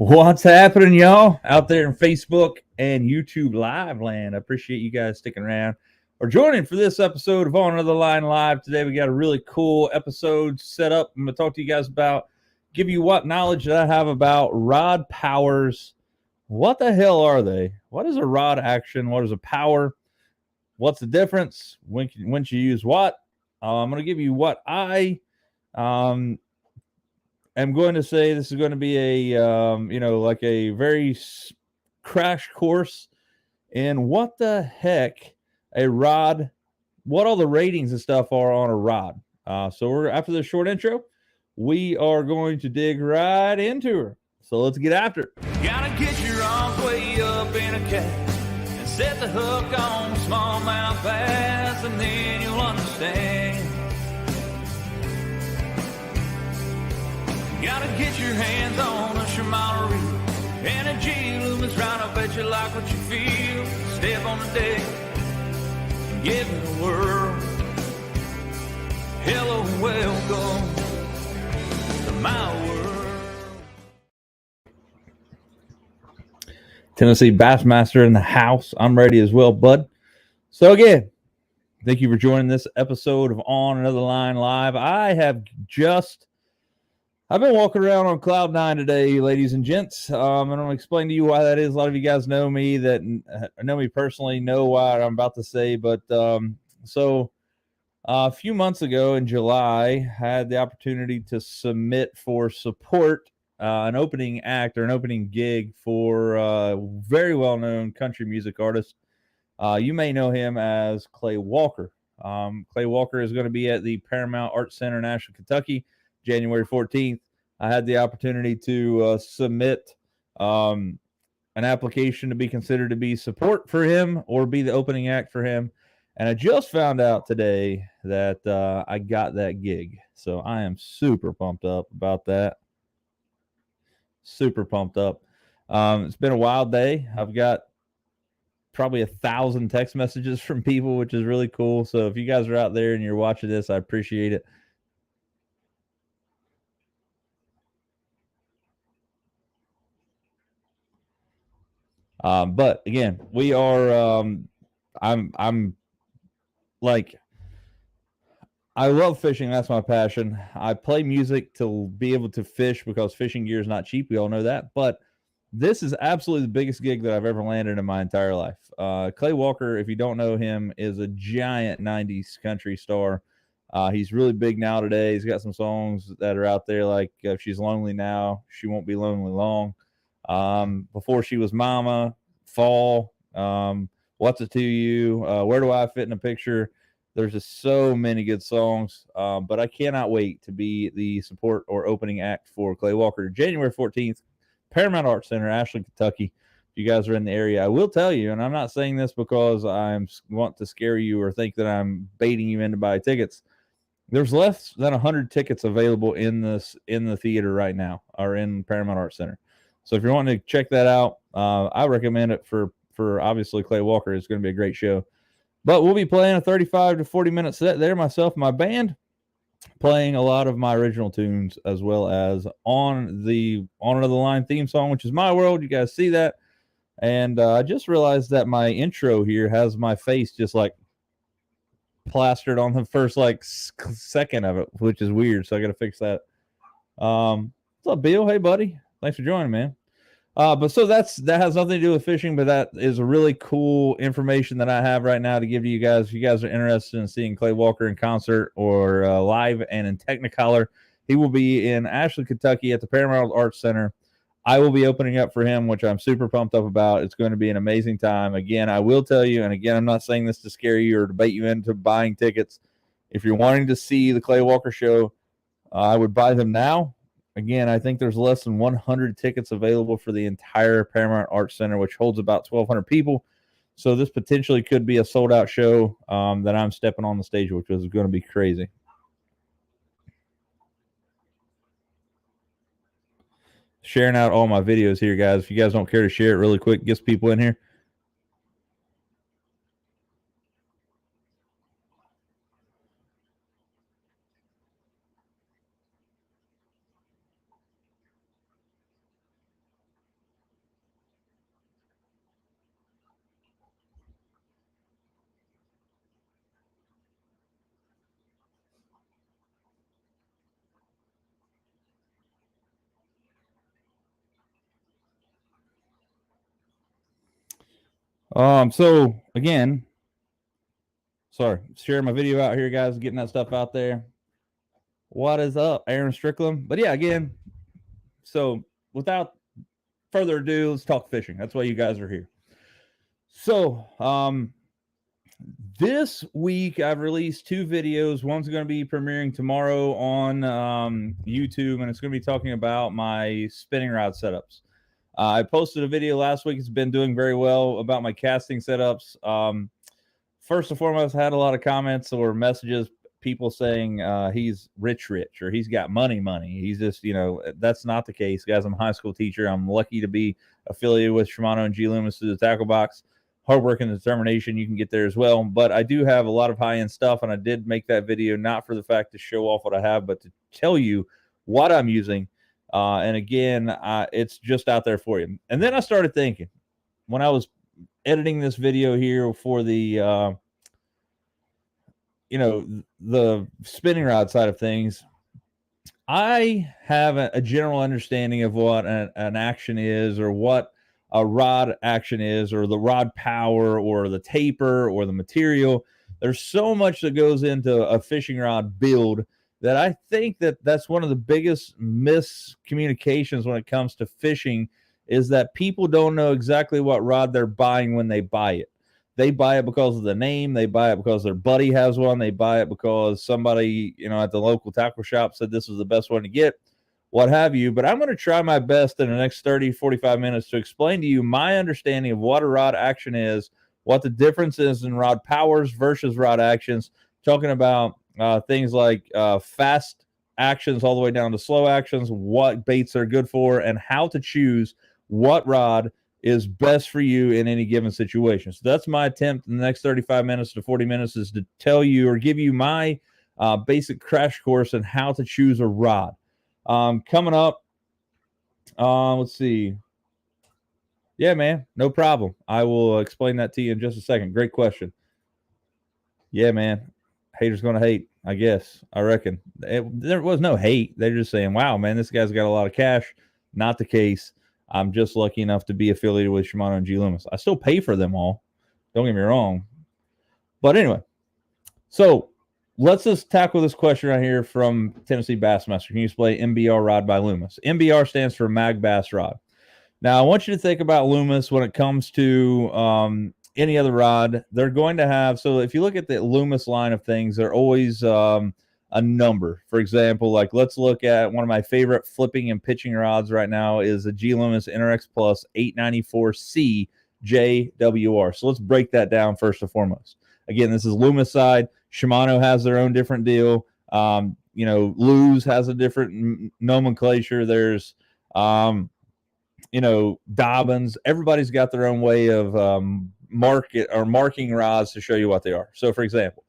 What's happening, y'all, out there in Facebook and YouTube live land? I appreciate you guys sticking around or joining for this episode of On Another Line Live. Today, we got a really cool episode set up. I'm going to talk to you guys about, give you what knowledge that I have about rod powers. What the hell are they? What is a rod action? What is a power? What's the difference? When you use what? I'm going to give you what I I'm going to say this is going to be like a very crash course in what the heck a rod, what all the ratings and stuff are on a rod. So we're after this short intro, we are going to dig right into her. So let's get after it. Gotta get your arms way up in a cast and set the hook on smallmouth bass, and then you'll understand. Gotta get your hands on a Shimano reel and a G-Loomis rod. I bet you like what you feel. Step on the deck and give it a whirl. Hello and welcome to my world. Tennessee Bassmaster in the house. I'm ready as well, bud. So again, thank you for joining this episode of On Another Line Live. I've been walking around on cloud nine today, ladies and gents. And I'm going to explain to you why that is. A lot of you guys know me that know me personally, know what I'm about to say. But so a few months ago in July, I had the opportunity to submit for support an opening act or an opening gig for a very well-known country music artist. You may know him as Clay Walker. Clay Walker is going to be at the Paramount Arts Center in Ashland, Kentucky, January 14th. I had the opportunity to submit an application to be considered to be support for him or be the opening act for him. And I just found out today that I got that gig. So I am super pumped up about that. Super pumped up. It's been a wild day. I've got probably 1,000 text messages from people, which is really cool. So if you guys are out there and you're watching this, I appreciate it. But again, we are. I'm like, I love fishing. That's my passion. I play music to be able to fish because fishing gear is not cheap. We all know that. But this is absolutely the biggest gig that I've ever landed in my entire life. Clay Walker, if you don't know him, is a giant 90s country star. He's really big now today. He's got some songs that are out there like If She's Lonely Now, She Won't Be Lonely Long. Before She Was Mama, Fall, What's It to You, Where Do I Fit in a Picture? There's just so many good songs, but I cannot wait to be the support or opening act for Clay Walker. January 14th, Paramount Arts Center, Ashland, Kentucky. If you guys are in the area, I will tell you, and I'm not saying this because I want to scare you or think that I'm baiting you in to buy tickets. There's less than 100 tickets available in the theater right now, or in Paramount Arts Center. So if you're wanting to check that out, I recommend it for obviously Clay Walker. It's going to be a great show. But we'll be playing a 35 to 40-minute set there, myself and my band, playing a lot of my original tunes, as well as on Another Line theme song, which is My World. You guys see that? And I just realized that my intro here has my face just like plastered on the first like second of it, which is weird. So I got to fix that. What's up, Bill? Hey, buddy. Thanks for joining, man. But so that has nothing to do with fishing, but that is a really cool information that I have right now to give to you guys. If you guys are interested in seeing Clay Walker in concert or live and in Technicolor, he will be in Ashland, Kentucky at the Paramount Arts Center. I will be opening up for him, which I'm super pumped up about. It's going to be an amazing time. Again, I will tell you, and again, I'm not saying this to scare you or to bait you into buying tickets. If you're wanting to see the Clay Walker show, I would buy them now. Again, I think there's less than 100 tickets available for the entire Paramount Arts Center, which holds about 1,200 people. So this potentially could be a sold-out show that I'm stepping on the stage, which is going to be crazy. Sharing out all my videos here, guys. If you guys don't care to share it really quick, get people in here. So again, sorry, sharing my video out here, guys, getting that stuff out there. What is up, Aaron Strickland? But yeah, again, so without further ado, let's talk fishing. That's why you guys are here. So, this week I've released 2 videos. One's going to be premiering tomorrow on YouTube, and it's going to be talking about my spinning rod setups. I posted a video last week. It's been doing very well about my casting setups. First and foremost, I had a lot of comments or messages, people saying he's rich, or he's got money. He's just, that's not the case, guys. I'm a high school teacher. I'm lucky to be affiliated with Shimano and G Loomis through the tackle box. Hard work and determination, you can get there as well. But I do have a lot of high-end stuff, and I did make that video not for the fact to show off what I have, but to tell you what I'm using. And again, it's just out there for you. And then I started thinking, when I was editing this video here for the the spinning rod side of things, I have a general understanding of what an action is, or what a rod action is, or the rod power, or the taper, or the material. There's so much that goes into a fishing rod build that I think that's one of the biggest miscommunications when it comes to fishing, is that people don't know exactly what rod they're buying when they buy it. They buy it because of the name. They buy it because their buddy has one. They buy it because somebody, at the local tackle shop said this was the best one to get, what have you. But I'm going to try my best in the next 30, 45 minutes to explain to you my understanding of what a rod action is, what the difference is in rod powers versus rod actions, talking about things like fast actions all the way down to slow actions, what baits are good for, and how to choose what rod is best for you in any given situation. So that's my attempt in the next 35 minutes to 40 minutes, is to tell you or give you my basic crash course on how to choose a rod. Coming up, let's see. Yeah, man, no problem. I will explain that to you in just a second. Great question. Yeah, man. Haters going to hate, I guess. I reckon. There was no hate. They're just saying, wow, man, this guy's got a lot of cash. Not the case. I'm just lucky enough to be affiliated with Shimano and G Loomis. I still pay for them all. Don't get me wrong. But anyway, so let's just tackle this question right here from Tennessee Bassmaster. Can you display MBR rod by Loomis? MBR stands for Mag Bass Rod. Now, I want you to think about Loomis when it comes to any other rod. They're going to have, so if you look at the Loomis line of things, they're always a number. For example, like let's look at one of my favorite flipping and pitching rods right now is a G Loomis InterX Plus 894C JWR. So let's break that down first and foremost. Again, this is Loomis side. Shimano has their own different deal. Lew's has a different nomenclature. There's Dobbins. Everybody's got their own way of marking rods to show you what they are. So for example,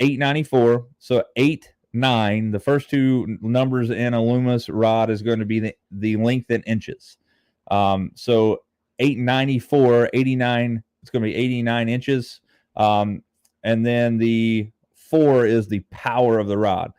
894, so 8-9, the first two numbers in a Loomis rod is going to be the length in inches. So 894, 89, it's going to be 89 inches. And then the 4 is the power of the rod.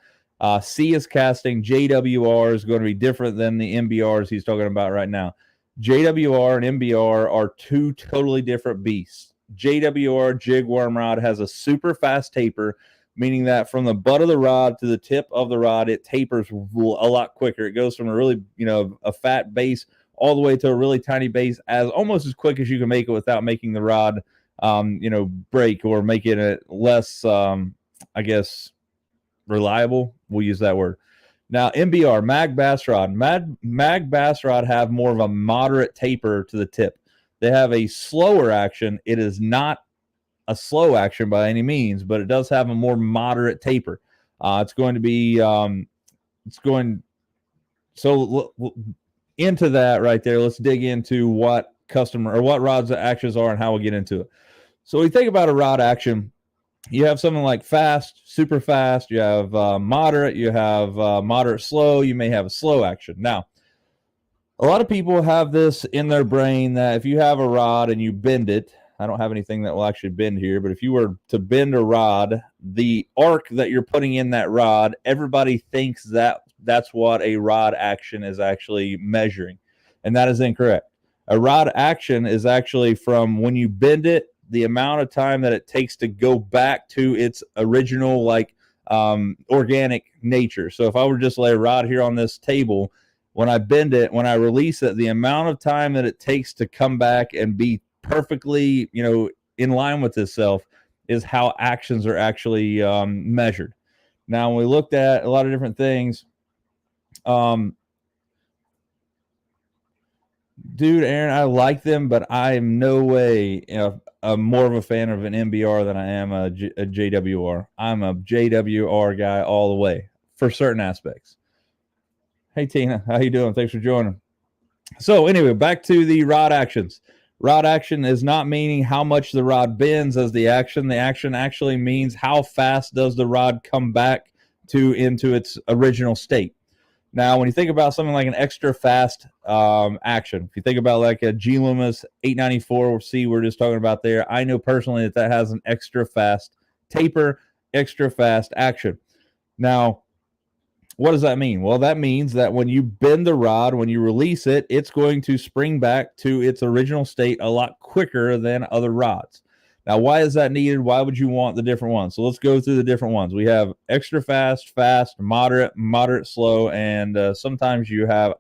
C is casting. JWR is going to be different than the MBRs he's talking about right now. JWR and MBR are two totally different beasts. JWR jig worm rod has a super fast taper, meaning that from the butt of the rod to the tip of the rod, it tapers a lot quicker. It goes from a really, a fat base all the way to a really tiny base almost as quick as you can make it without making the rod, break or make it less, reliable. We'll use that word. Now, MBR, Mag Bass Rod. Mag Bass Rod have more of a moderate taper to the tip. They have a slower action. It is not a slow action by any means, but it does have a more moderate taper. It's going to be, so into that right there, let's dig into what rods actions are and how we'll get into it. So we think about a rod action. You have something like fast, super fast. You have moderate. You have moderate slow. You may have a slow action. Now, a lot of people have this in their brain that if you have a rod and you bend it, I don't have anything that will actually bend here, but if you were to bend a rod, the arc that you're putting in that rod, everybody thinks that that's what a rod action is actually measuring. And that is incorrect. A rod action is actually from when you bend it, the amount of time that it takes to go back to its original organic nature. So if I were just lay a rod here on this table, when I bend it, when I release it, the amount of time that it takes to come back and be perfectly, in line with itself is how actions are actually measured. Now, when we looked at a lot of different things, dude, Aaron, I like them, but I am no way I'm more of a fan of an MBR than I am a JWR. I'm a JWR guy all the way for certain aspects. Hey, Tina, how you doing? Thanks for joining. So anyway, back to the rod actions. Rod action is not meaning how much the rod bends as the action. The action actually means how fast does the rod come back into its original state. Now, when you think about something like an extra fast action, if you think about like a G Loomis 894C we're just talking about there, I know personally that has an extra fast taper, extra fast action. Now, what does that mean? Well, that means that when you bend the rod, when you release it, it's going to spring back to its original state a lot quicker than other rods. Now, why is that needed? Why would you want the different ones? So let's go through the different ones. We have extra fast, fast, moderate, slow, and sometimes you have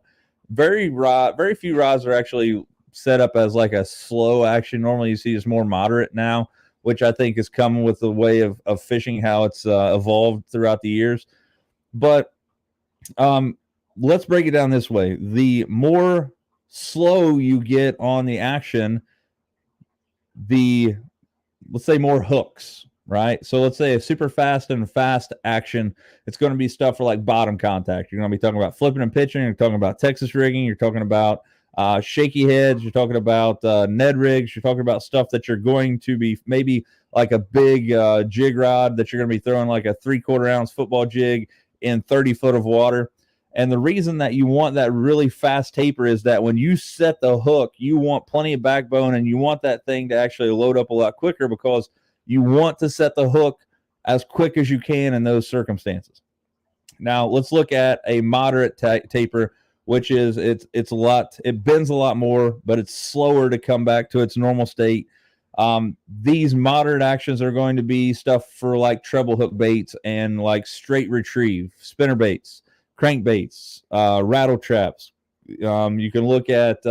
very few rods are actually set up as like a slow action. Normally you see it's more moderate now, which I think is coming with the way of fishing, how it's evolved throughout the years. But let's break it down this way. The more slow you get on the action, let's say more hooks, right? So let's say a super fast and fast action, it's going to be stuff for like bottom contact. You're going to be talking about flipping and pitching. You're talking about Texas rigging. You're talking about shaky heads. You're talking about Ned rigs. You're talking about stuff that you're going to be maybe like a big jig rod that you're going to be throwing like a 3/4 ounce football jig in 30 foot of water. And the reason that you want that really fast taper is that when you set the hook, you want plenty of backbone and you want that thing to actually load up a lot quicker because you want to set the hook as quick as you can in those circumstances. Now, let's look at a moderate taper, which is it bends a lot more, but it's slower to come back to its normal state. These moderate actions are going to be stuff for like treble hook baits and like straight retrieve, spinner baits, crankbaits, rattle traps. You can look at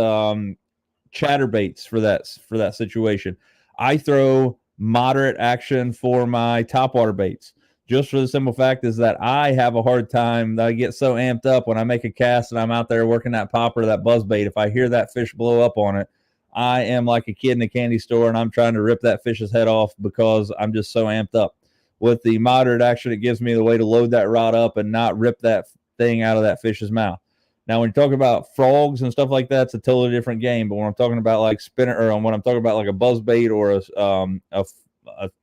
chatter baits for that situation. I throw moderate action for my topwater baits, just for the simple fact is that I have a hard time. I get so amped up when I make a cast and I'm out there working that popper, that buzz bait. If I hear that fish blow up on it, I am like a kid in a candy store and I'm trying to rip that fish's head off because I'm just so amped up. With the moderate action, it gives me the way to load that rod up and not rip that thing out of that fish's mouth. Now, when you're talking about frogs and stuff like that, it's a totally different game. But when I'm talking about like spinner, or when I'm talking about like a buzz bait or a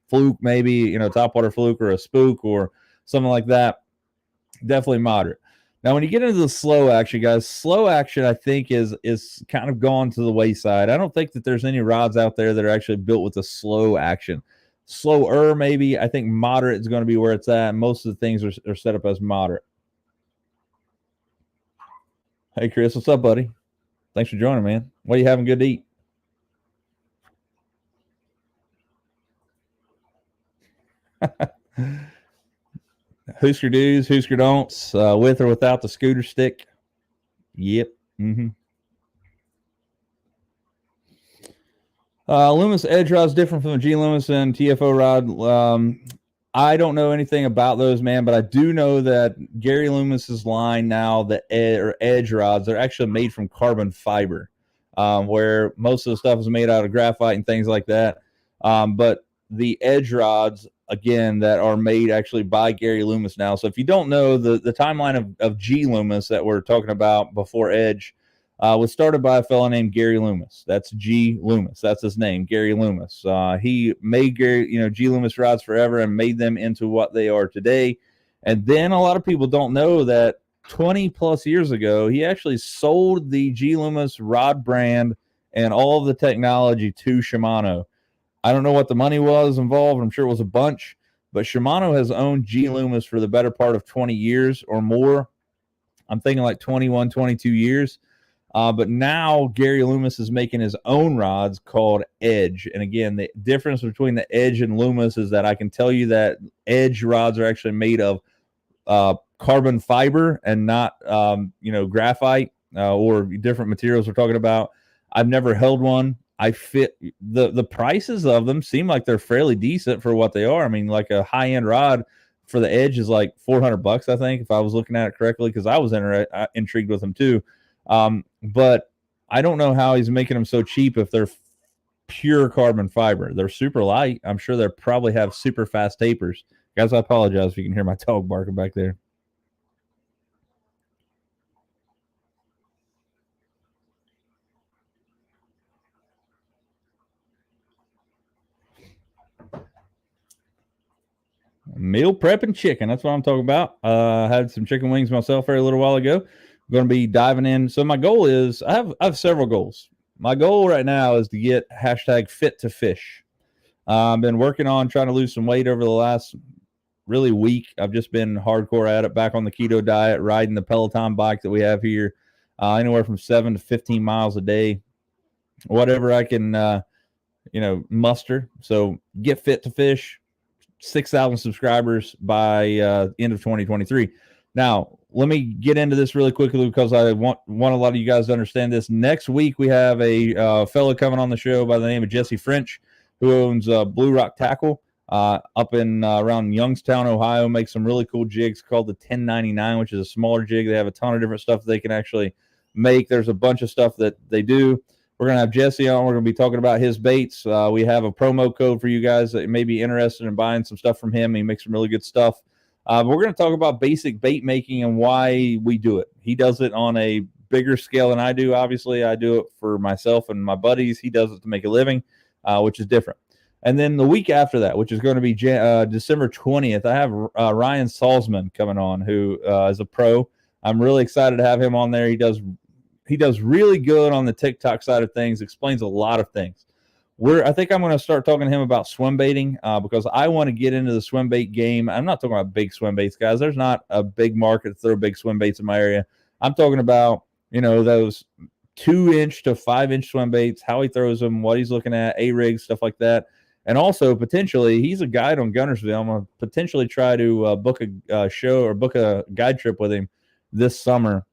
fluke, maybe, topwater fluke or a spook or something like that, definitely moderate. Now, when you get into the slow action, guys, slow action, I think, is kind of gone to the wayside. I don't think that there's any rods out there that are actually built with a slow action. Slower, maybe. I think moderate is going to be where it's at. Most of the things are set up as moderate. Hey, Chris, what's up, buddy? Thanks for joining, man. What are you having good to eat? Hoosker do's, Hoosker don'ts, with or without the scooter stick. Yep. Mm-hmm. Loomis edge rod is different from the G Loomis and TFO rod. I don't know anything about those, man, but I do know that Gary Loomis's line now, the edge rods, they're actually made from carbon fiber, where most of the stuff is made out of graphite and things like that. But the edge rods, again, that are made actually by Gary Loomis now. So if you don't know, the timeline of G Loomis that we're talking about before Edge was started by a fellow named Gary Loomis. That's G Loomis. That's his name, Gary Loomis. He made G Loomis rods forever and made them into what they are today. And then a lot of people don't know that 20 plus years ago, he actually sold the G Loomis rod brand and all of the technology to Shimano. I don't know what the money was involved. I'm sure it was a bunch, but Shimano has owned G Loomis for the better part of 20 years or more. I'm thinking like 21, 22 years. But now Gary Loomis is making his own rods called Edge. And again, the difference between the Edge and Loomis is that I can tell you that Edge rods are actually made of carbon fiber and not, graphite or different materials we're talking about. I've never held one. I fit the prices of them seem like they're fairly decent for what they are. I mean, like a high end rod for the Edge is like $400, I think, if I was looking at it correctly, because I was intrigued with them too. But I don't know how he's making them so cheap if they're pure carbon fiber. They're super light. I'm sure they probably have super fast tapers. Guys, I apologize if you can hear my dog barking back there. Meal prep and chicken. That's what I'm talking about. I had some chicken wings myself here a little while ago. I'm going to be diving in. So my goal is I have several goals. My goal right now is to get hashtag fit to fish. I've been working on trying to lose some weight over the last really week. I've just been hardcore at it, back on the keto diet, riding the Peloton bike that we have here, anywhere from 7 to 15 miles a day, whatever I can, muster. So get fit to fish. 6,000 subscribers by end of 2023. Now, let me get into this really quickly because I want a lot of you guys to understand this. Next week, we have a fellow coming on the show by the name of Jesse French, who owns Blue Rock Tackle up in around Youngstown, Ohio. Makes some really cool jigs called the 1099, which is a smaller jig. They have a ton of different stuff that they can actually make. There's a bunch of stuff that they do. We're going to have Jesse on. We're going to be talking about his baits. We have a promo code for you guys that may be interested in buying some stuff from him. He makes some really good stuff. We're going to talk about basic bait making and why we do it. He does it on a bigger scale than I do. Obviously, I do it for myself and my buddies. He does it to make a living, which is different. And then the week after that, which is going to be December 20th, I have Ryan Salzman coming on, who is a pro. I'm really excited to have him on there. He does really good on the TikTok side of things, explains a lot of things. I think I'm going to start talking to him about swim baiting because I want to get into the swim bait game. I'm not talking about big swim baits, guys. There's not a big market to throw big swim baits in my area. I'm talking about, those 2-inch to 5-inch swim baits, how he throws them, what he's looking at, A-rigs, stuff like that. And also, potentially, he's a guide on Gunnersville. I'm going to potentially try to book a show or book a guide trip with him this summer,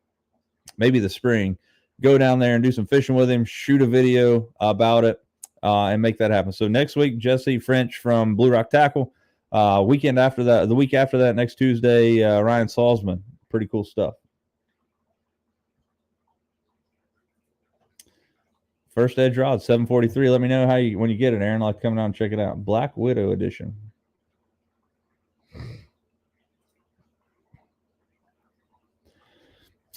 maybe the spring. Go down there and do some fishing with him, shoot a video about it, and make that happen. So next week, Jesse French from Blue Rock Tackle. The week after that, next Tuesday, Ryan Salzman. Pretty cool stuff. First Edge rod, 743. Let me know when you get it, Aaron. I'll come down and check it out. Black Widow edition.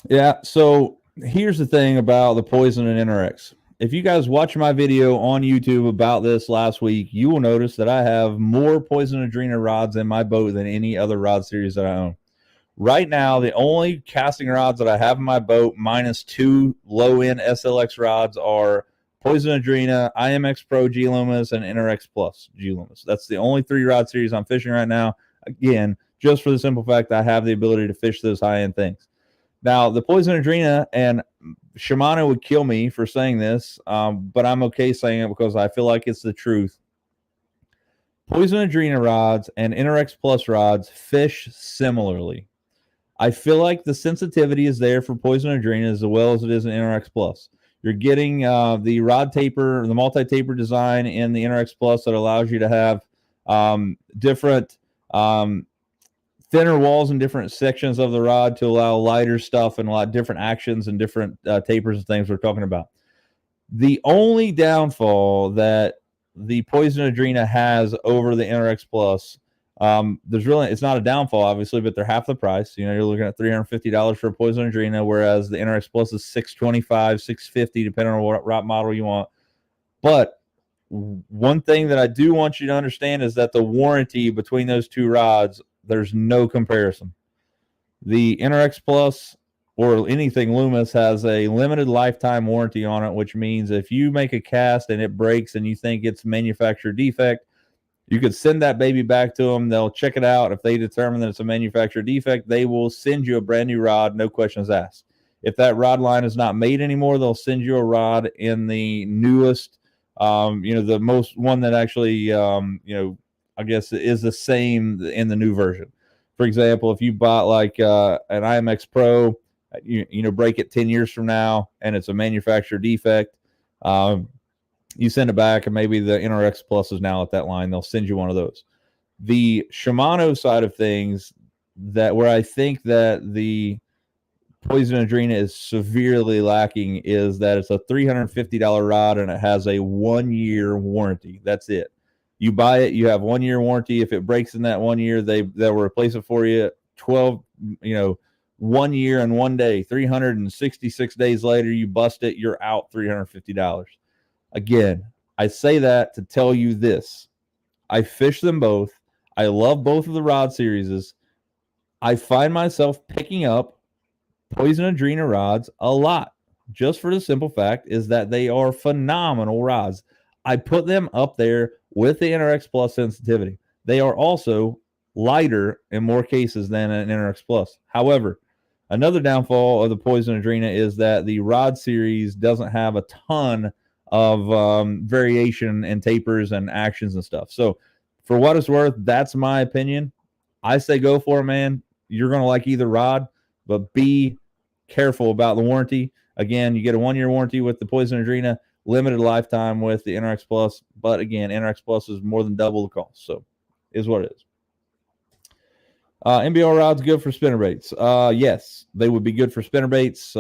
Yeah, so here's the thing about the Poison and NRX. If you guys watch my video on YouTube about this last week, you will notice that I have more Poison Adrena rods in my boat than any other rod series that I own. Right now, the only casting rods that I have in my boat, minus 2 low-end SLX rods, are Poison Adrena, IMX Pro G Loomis, and NRX Plus G Loomis. That's the only 3 rod series I'm fishing right now. Again, just for the simple fact that I have the ability to fish those high-end things. Now, the Poison Adrena, and Shimano would kill me for saying this, but I'm okay saying it because I feel like it's the truth. Poison Adrena rods and NRX Plus rods fish similarly. I feel like the sensitivity is there for Poison Adrena as well as it is in NRX Plus. You're getting the rod taper, the multi-taper design in the NRX Plus that allows you to have different thinner walls in different sections of the rod to allow lighter stuff and a lot of different actions and different tapers and things we're talking about. The only downfall that the Poison Adrena has over the NRX Plus, it's not a downfall, obviously, but they're half the price. You're looking at $350 for a Poison Adrena, whereas the NRX Plus is $625, $650, depending on what rod model you want. But one thing that I do want you to understand is that the warranty between those two rods, there's no comparison. The NRX Plus or anything Loomis has a limited lifetime warranty on it, which means if you make a cast and it breaks and you think it's manufacturer defect, you could send that baby back to them. They'll check it out. If they determine that it's a manufacturer defect, they will send you a brand new rod, no questions asked. If that rod line is not made anymore, they'll send you a rod in the newest, the most one that actually, I guess is the same in the new version. For example, if you bought like an IMX Pro, break it 10 years from now and it's a manufacturer defect, you send it back and maybe the NRX Plus is now at that line. They'll send you one of those. The Shimano side of things, that where I think that the Poison Adrena is severely lacking, is that it's a $350 rod and it has a 1-year warranty. That's it. You buy it, you have 1-year warranty. If it breaks in that 1 year, they'll replace it for you. 1 year and 1 day, 366 days later, you bust it, you're out $350. Again, I say that to tell you this. I fish them both. I love both of the rod series. I find myself picking up Poison Adrena rods a lot, just for the simple fact is that they are phenomenal rods. I put them up there with the NRX Plus sensitivity. They are also lighter in more cases than an NRX Plus. However, another downfall of the Poison Adrena is that the rod series doesn't have a ton of variation and tapers and actions and stuff. So for what it's worth, that's my opinion. I say go for it, man. You're going to like either rod, but be careful about the warranty. Again, you get a 1-year warranty with the Poison Adrena, limited lifetime with the NRX Plus. But again, NRX Plus is more than double the cost. So is what it is. NBR rods good for spinnerbaits. Yes, they would be good for spinnerbaits.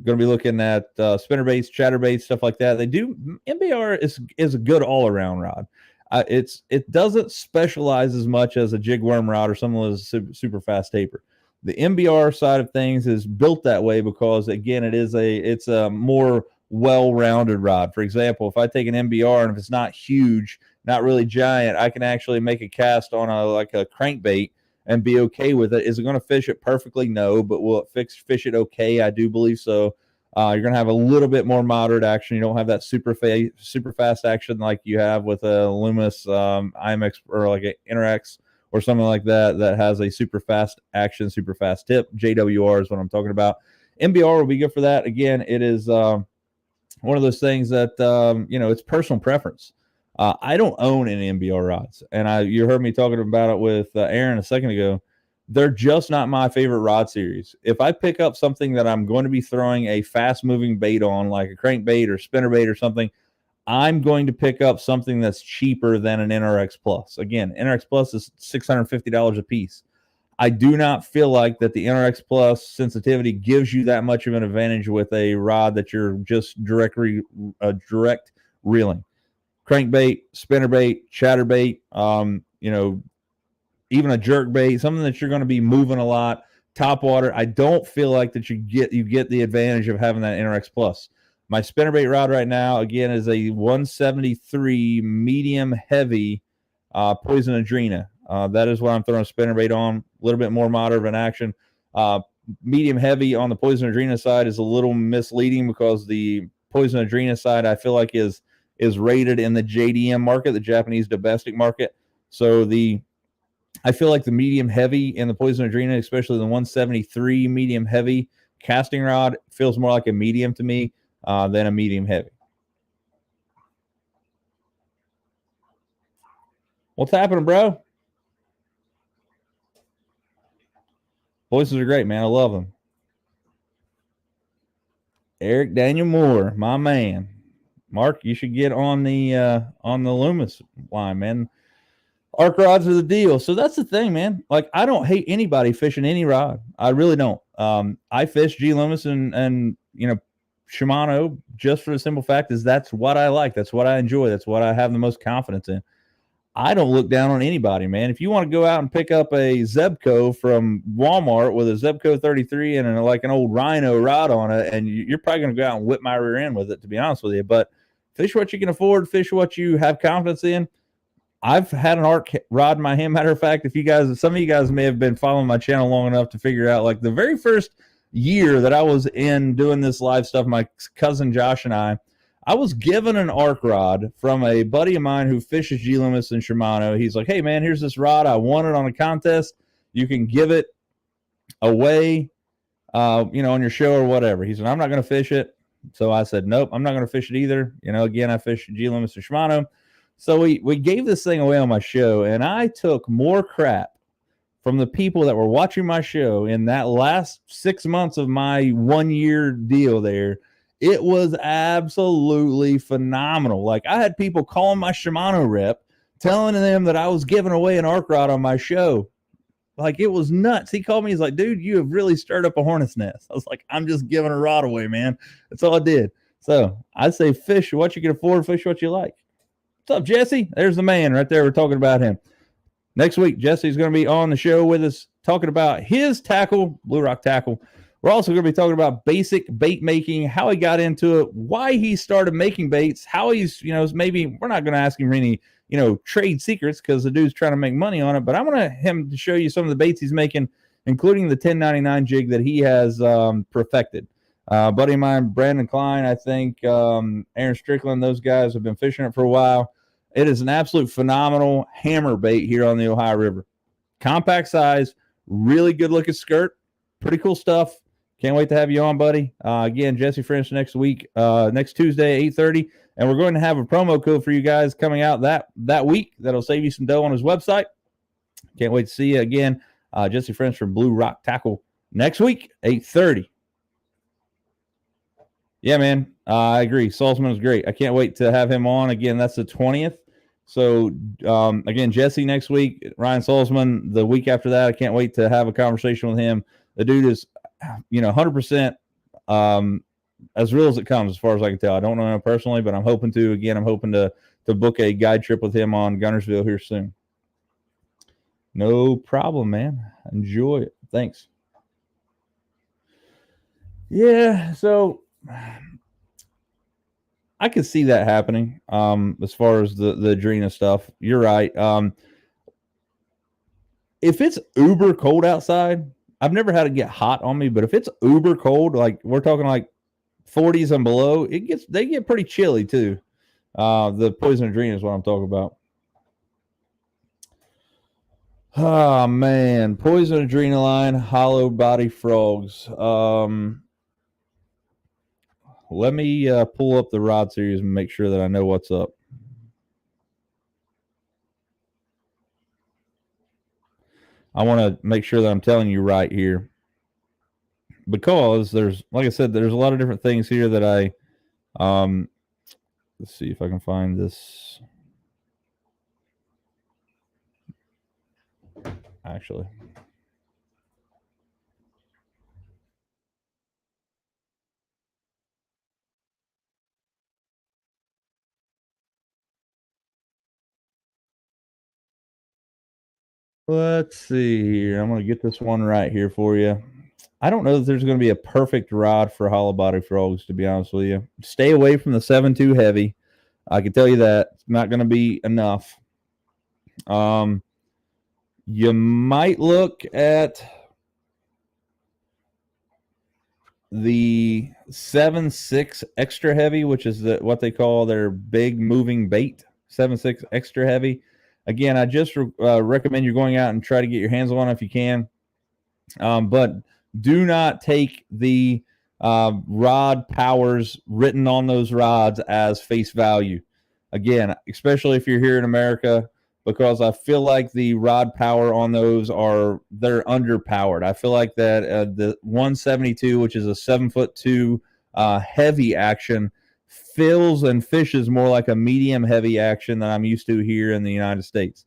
Going to be looking at spinnerbaits, chatterbaits, stuff like that. They do. NBR is a good all-around rod. It doesn't specialize as much as a jig worm rod or something with a super fast taper. The NBR side of things is built that way because, again, it's a more well-rounded rod. For example, if I take an NBR and if it's not huge, not really giant, I can actually make a cast on a crankbait and be okay with it. Is it going to fish it perfectly? No, but will it fish it okay? I do believe so. You're going to have a little bit more moderate action. You don't have that super fast action like you have with a Loomis IMX or like an NRX or something like that has a super fast action, super fast tip. JWR is what I'm talking about. NBR will be good for that. Again, it is one of those things that, it's personal preference. I don't own any NBR rods, and you heard me talking about it with Aaron a second ago. They're just not my favorite rod series. If I pick up something that I'm going to be throwing a fast-moving bait on, like a crankbait or spinnerbait or something, I'm going to pick up something that's cheaper than an NRX Plus. Again, NRX Plus is $650 a piece. I do not feel like that the NRX Plus sensitivity gives you that much of an advantage with a rod that you're just direct reeling. Crankbait, spinnerbait, chatterbait, even a jerkbait, something that you're going to be moving a lot, top water. I don't feel like that you get the advantage of having that NRX Plus. My spinnerbait rod right now, again, is a 173 medium heavy Poison Adrena. That is what I'm throwing spinnerbait on. A little bit more moderate of an action. Medium heavy on the Poison Adrena side is a little misleading because the Poison Adrena side I feel like is rated in the JDM market, the Japanese domestic market. So I feel like the medium heavy in the Poison Adrena, especially the 173 medium heavy casting rod, feels more like a medium to me than a medium heavy. What's happening, bro? Voices are great, man. I love them. Eric Daniel Moore, my man. Mark, you should get on the Loomis line, man. Arc rods are the deal. So that's the thing, man. Like, I don't hate anybody fishing any rod. I really don't. I fish G Loomis and Shimano just for the simple fact is that's what I like. That's what I enjoy. That's what I have the most confidence in. I don't look down on anybody, man. If you want to go out and pick up a Zebco from Walmart with a Zebco 33 and an old Rhino rod on it, and you're probably going to go out and whip my rear end with it, to be honest with you. But fish what you can afford, fish what you have confidence in. I've had an arc rod in my hand. Matter of fact, some of you guys may have been following my channel long enough to figure out, like, the very first year that I was in doing this live stuff, my cousin Josh and I was given an arc rod from a buddy of mine who fishes G Loomis and Shimano. He's like, hey, man, here's this rod. I won it on a contest. You can give it away on your show or whatever. He said, I'm not going to fish it. So I said, nope, I'm not going to fish it either. Again, I fished G Limits or Shimano. So we gave this thing away on my show, and I took more crap from the people that were watching my show in that last 6 months of my 1 year deal there. It was absolutely phenomenal. Like, I had people calling my Shimano rep, telling them that I was giving away an arc rod on my show. Like, it was nuts. He called me. He's like, dude, you have really stirred up a hornet's nest. I was like, I'm just giving a rod away, man. That's all I did. So I say fish what you can afford, fish what you like. What's up, Jesse? There's the man right there. We're talking about him. Next week, Jesse's going to be on the show with us talking about his tackle, Blue Rock Tackle. We're also going to be talking about basic bait making, how he got into it, why he started making baits, how he's, maybe we're not going to ask him any, trade secrets because the dude's trying to make money on it, but I want him to show you some of the baits he's making, including the 1099 jig that he has perfected. Buddy of mine, Brandon Klein, I think, Aaron Strickland, those guys have been fishing it for a while. It is an absolute phenomenal hammer bait here on the Ohio River. Compact size, really good looking skirt, pretty cool stuff. Can't wait to have you on, buddy. Again, Jesse French next week, next Tuesday, 8:30. And we're going to have a promo code for you guys coming out that week that'll save you some dough on his website. Can't wait to see you again. Jesse French from Blue Rock Tackle next week, 8:30. Yeah, man, I agree. Salzman is great. I can't wait to have him on. Again, that's the 20th. So, again, Jesse next week, Ryan Salzman the week after that. I can't wait to have a conversation with him. The dude is, 100% as real as it comes, as far as I can tell. I don't know him personally, but I'm hoping to. Again, I'm hoping to book a guide trip with him on Gunnersville here soon. No problem, man. Enjoy it. Thanks. Yeah, so I could see that happening as far as the Adrena stuff. You're right. If it's uber cold outside, I've never had it get hot on me, but if it's uber cold, like we're talking like 40s and below, they get pretty chilly too. The Poison Adrena is what I'm talking about. Oh man, Poison Adrenaline, hollow body frogs. Let me pull up the rod series and make sure that I know what's up. I want to make sure that I'm telling you right here, because there's, like I said, there's a lot of different things here that I, let's see if I can find this. Actually, let's see here. I'm going to get this one right here for you. I don't know that there's going to be a perfect rod for hollow body frogs, to be honest with you. Stay away from the 7.2 heavy. I can tell you that it's not going to be enough. You might look at the 7.6 extra heavy, which is what they call their big moving bait. 7.6 extra heavy. Again, I just recommend you're going out and try to get your hands on it if you can. But do not take the rod powers written on those rods as face value. Again, especially if you're here in America, because I feel like the rod power on those they're underpowered. I feel like that the 172, which is a 7'2" heavy action, fills and fishes more like a medium heavy action than I'm used to here in the United States.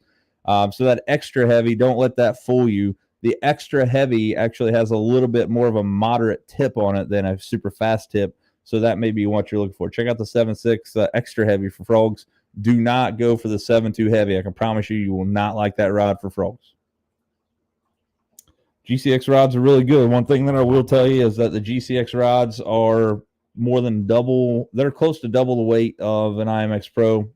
So that extra heavy, don't let that fool you. The extra heavy actually has a little bit more of a moderate tip on it than a super fast tip. So that may be what you're looking for. Check out the 7.6 extra heavy for frogs. Do not go for the 7.2 heavy. I can promise you will not like that rod for frogs. GCX rods are really good. One thing that I will tell you is that the GCX rods are more than double. They're close to double the weight of an IMX Pro.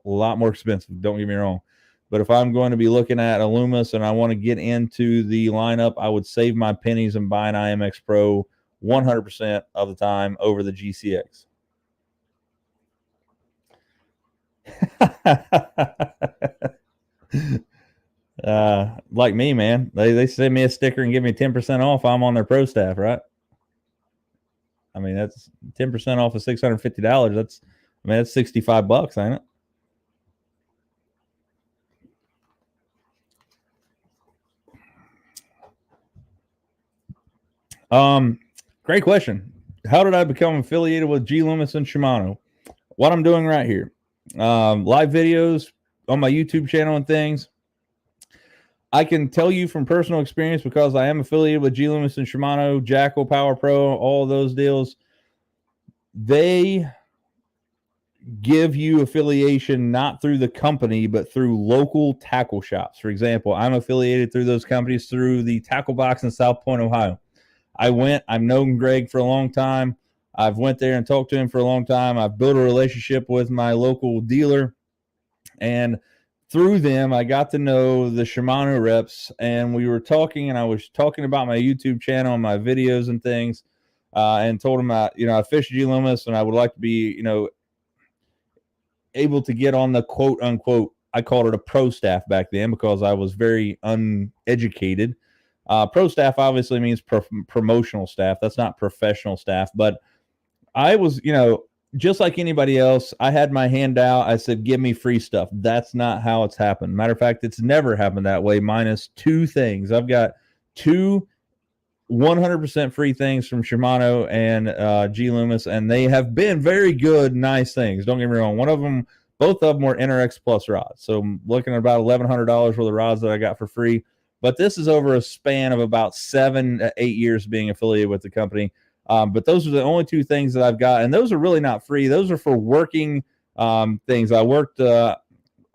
A lot more expensive. Don't get me wrong. But if I'm going to be looking at a Loomis and I want to get into the lineup, I would save my pennies and buy an IMX Pro 100% of the time over the GCX. Like me, man. They send me a sticker and give me 10% off. I'm on their pro staff, right? I mean, that's 10% off of $650. That's $65, ain't it? Great question. How did I become affiliated with G Loomis and Shimano? What I'm doing right here. Live videos on my YouTube channel and things. I can tell you from personal experience, because I am affiliated with G Loomis and Shimano, Jackal, Power Pro, all of those deals. They give you affiliation not through the company, but through local tackle shops. For example, I'm affiliated through those companies through the Tackle Box in South Point, Ohio. I've known Greg for a long time. I've went there and talked to him for a long time. I've built a relationship with my local dealer, and through them, I got to know the Shimano reps, and we were talking, and I was talking about my YouTube channel and my videos and things, and told him I fish G Loomis, and I would like to be, able to get on the quote unquote, I called it a pro staff back then because I was very uneducated. Pro staff obviously means promotional staff. That's not professional staff, but I was, just like anybody else, I had my hand out. I said, give me free stuff. That's not how it's happened. Matter of fact, it's never happened that way, minus two things. I've got two 100% free things from Shimano and G Loomis, and they have been very good, nice things. Don't get me wrong. Both of them were NRX Plus rods. So I'm looking at about $1,100 worth of rods that I got for free. But this is over a span of about 7 to 8 years being affiliated with the company. But those are the only two things that I've got, and those are really not free. Those are for working things. I worked a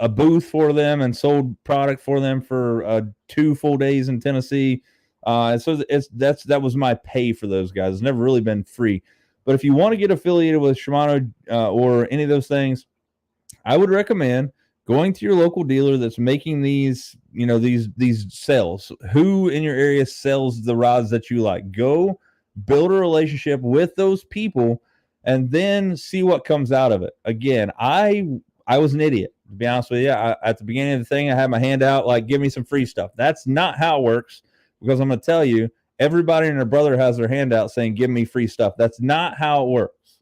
booth for them and sold product for them for 2 full days in Tennessee. So that was my pay for those guys. It's never really been free. But if you want to get affiliated with Shimano or any of those things, I would recommend going to your local dealer that's making these sales. Who in your area sells the rods that you like? Go build a relationship with those people and then see what comes out of it. Again, I was an idiot, to be honest with you. At the beginning of the thing, I had my hand out like, give me some free stuff. That's not how it works, because I'm going to tell you, everybody and their brother has their hand out saying, give me free stuff. That's not how it works.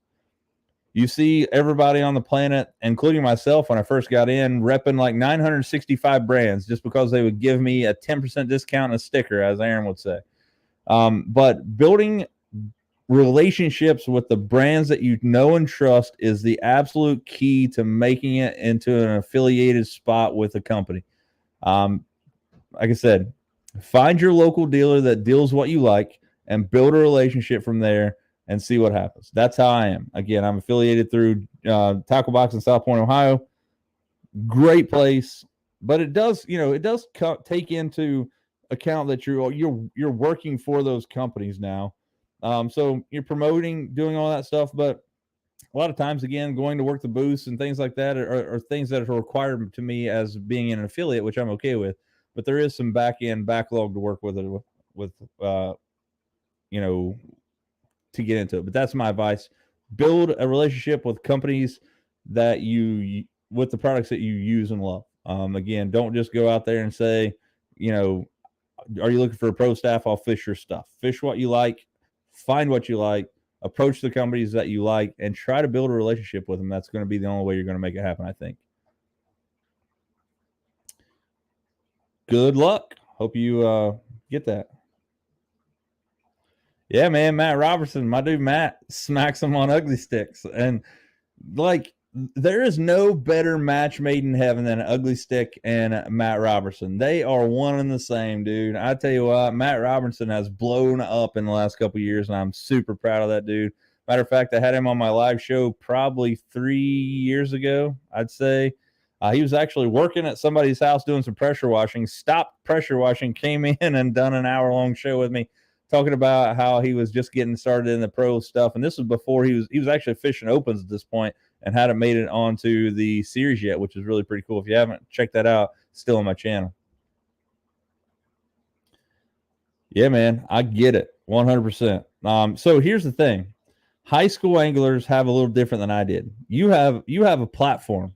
You see everybody on the planet, including myself when I first got in, repping like 965 brands just because they would give me a 10% discount and a sticker, as Aaron would say. But building relationships with the brands that you know and trust is the absolute key to making it into an affiliated spot with a company. Like I said, find your local dealer that deals what you like and build a relationship from there and see what happens. That's how I am. Again, I'm affiliated through Tackle Box in South Point, Ohio. Great place, but it does take into account that you're working for those companies now. So you're promoting, doing all that stuff, but a lot of times, again, going to work the booths and things like that are things that are required to me as being an affiliate, which I'm okay with. But there is some back-end backlog to work with to get into it. But that's my advice. Build a relationship with companies that with the products that you use and love. Again, don't just go out there and say, are you looking for a pro staff? I'll fish your stuff. Fish what you like, find what you like, approach the companies that you like, and try to build a relationship with them. That's going to be the only way you're going to make it happen, I think. Good luck. Hope you get that. Yeah, man, Matt Robertson, my dude Matt smacks him on ugly sticks. And like, there is no better match made in heaven than Ugly Stick and Matt Robertson. They are one and the same, dude. I tell you what, Matt Robertson has blown up in the last couple of years, and I'm super proud of that dude. Matter of fact, I had him on my live show probably 3 years ago, I'd say. He was actually working at somebody's house doing some pressure washing, stopped pressure washing, came in and done an hour-long show with me, talking about how he was just getting started in the pro stuff. And this was before he was actually fishing opens at this point and hadn't made it onto the series yet, which is really pretty cool. If you haven't checked that out, it's still on my channel. Yeah, man, I get it 100%. So here's the thing. High school anglers have a little different than I did. You have a platform.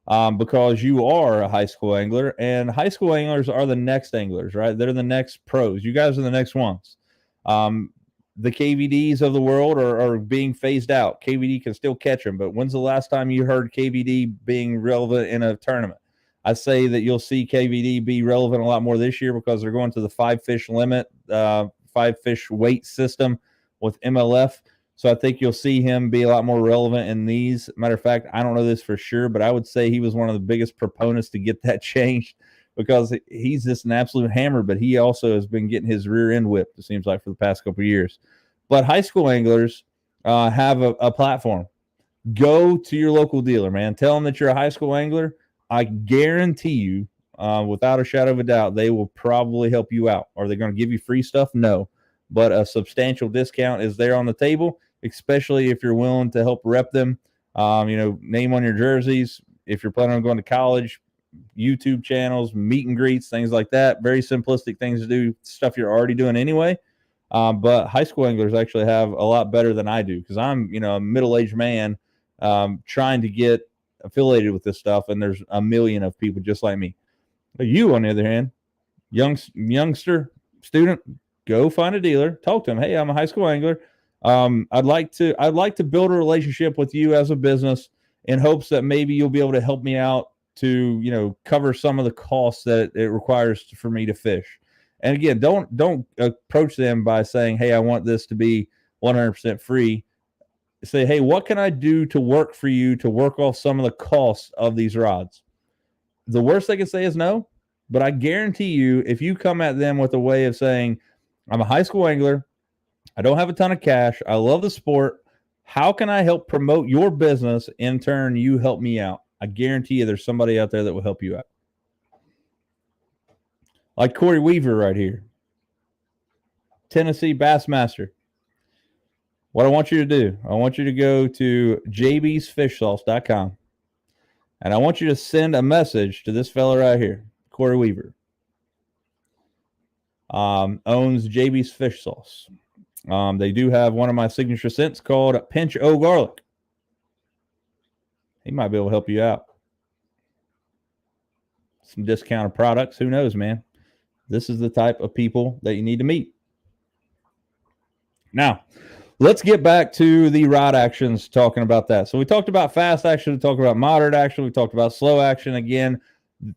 because you are a high school angler, and high school anglers are the next anglers, right? They're the next pros. You guys are the next ones. The KVDs of the world are being phased out. KVD can still catch them, but when's the last time you heard KVD being relevant in a tournament? I say that you'll see KVD be relevant a lot more this year because they're going to the 5-fish limit, 5-fish weight system with MLF. So I think you'll see him be a lot more relevant in these. Matter of fact, I don't know this for sure, but I would say he was one of the biggest proponents to get that changed because he's just an absolute hammer, but he also has been getting his rear end whipped, it seems like, for the past couple of years. But high school anglers have a platform. Go to your local dealer, man. Tell them that you're a high school angler. I guarantee you, without a shadow of a doubt, they will probably help you out. Are they going to give you free stuff? No. But a substantial discount is there on the table, especially if you're willing to help rep them. Name on your jerseys. If you're planning on going to college, YouTube channels, meet and greets, things like that. Very simplistic things to do, stuff you're already doing anyway. But high school anglers actually have a lot better than I do because I'm, a middle-aged man trying to get affiliated with this stuff, and there's a million of people just like me. But you, on the other hand, youngster, student, go find a dealer, talk to them. Hey, I'm a high school angler. I'd like to build a relationship with you as a business in hopes that maybe you'll be able to help me out to, cover some of the costs that it requires for me to fish. And again, don't approach them by saying, hey, I want this to be 100% free. Say, hey, what can I do to work for you to work off some of the costs of these rods? The worst they can say is no, but I guarantee you, if you come at them with a way of saying, I'm a high school angler, I don't have a ton of cash, I love the sport, how can I help promote your business? In turn, you help me out. I guarantee you there's somebody out there that will help you out. Like Corey Weaver right here, Tennessee Bassmaster. What I want you to do, I want you to go to jbsfishsauce.com, and I want you to send a message to this fella right here, Corey Weaver. Owns JB's Fish Sauce. They do have one of my signature scents called Pinch O Garlic. He might be able to help you out. Some discounted products. Who knows, man? This is the type of people that you need to meet. Now, let's get back to the rod actions, talking about that. So we talked about fast action. We talked about moderate action. We talked about slow action. Again,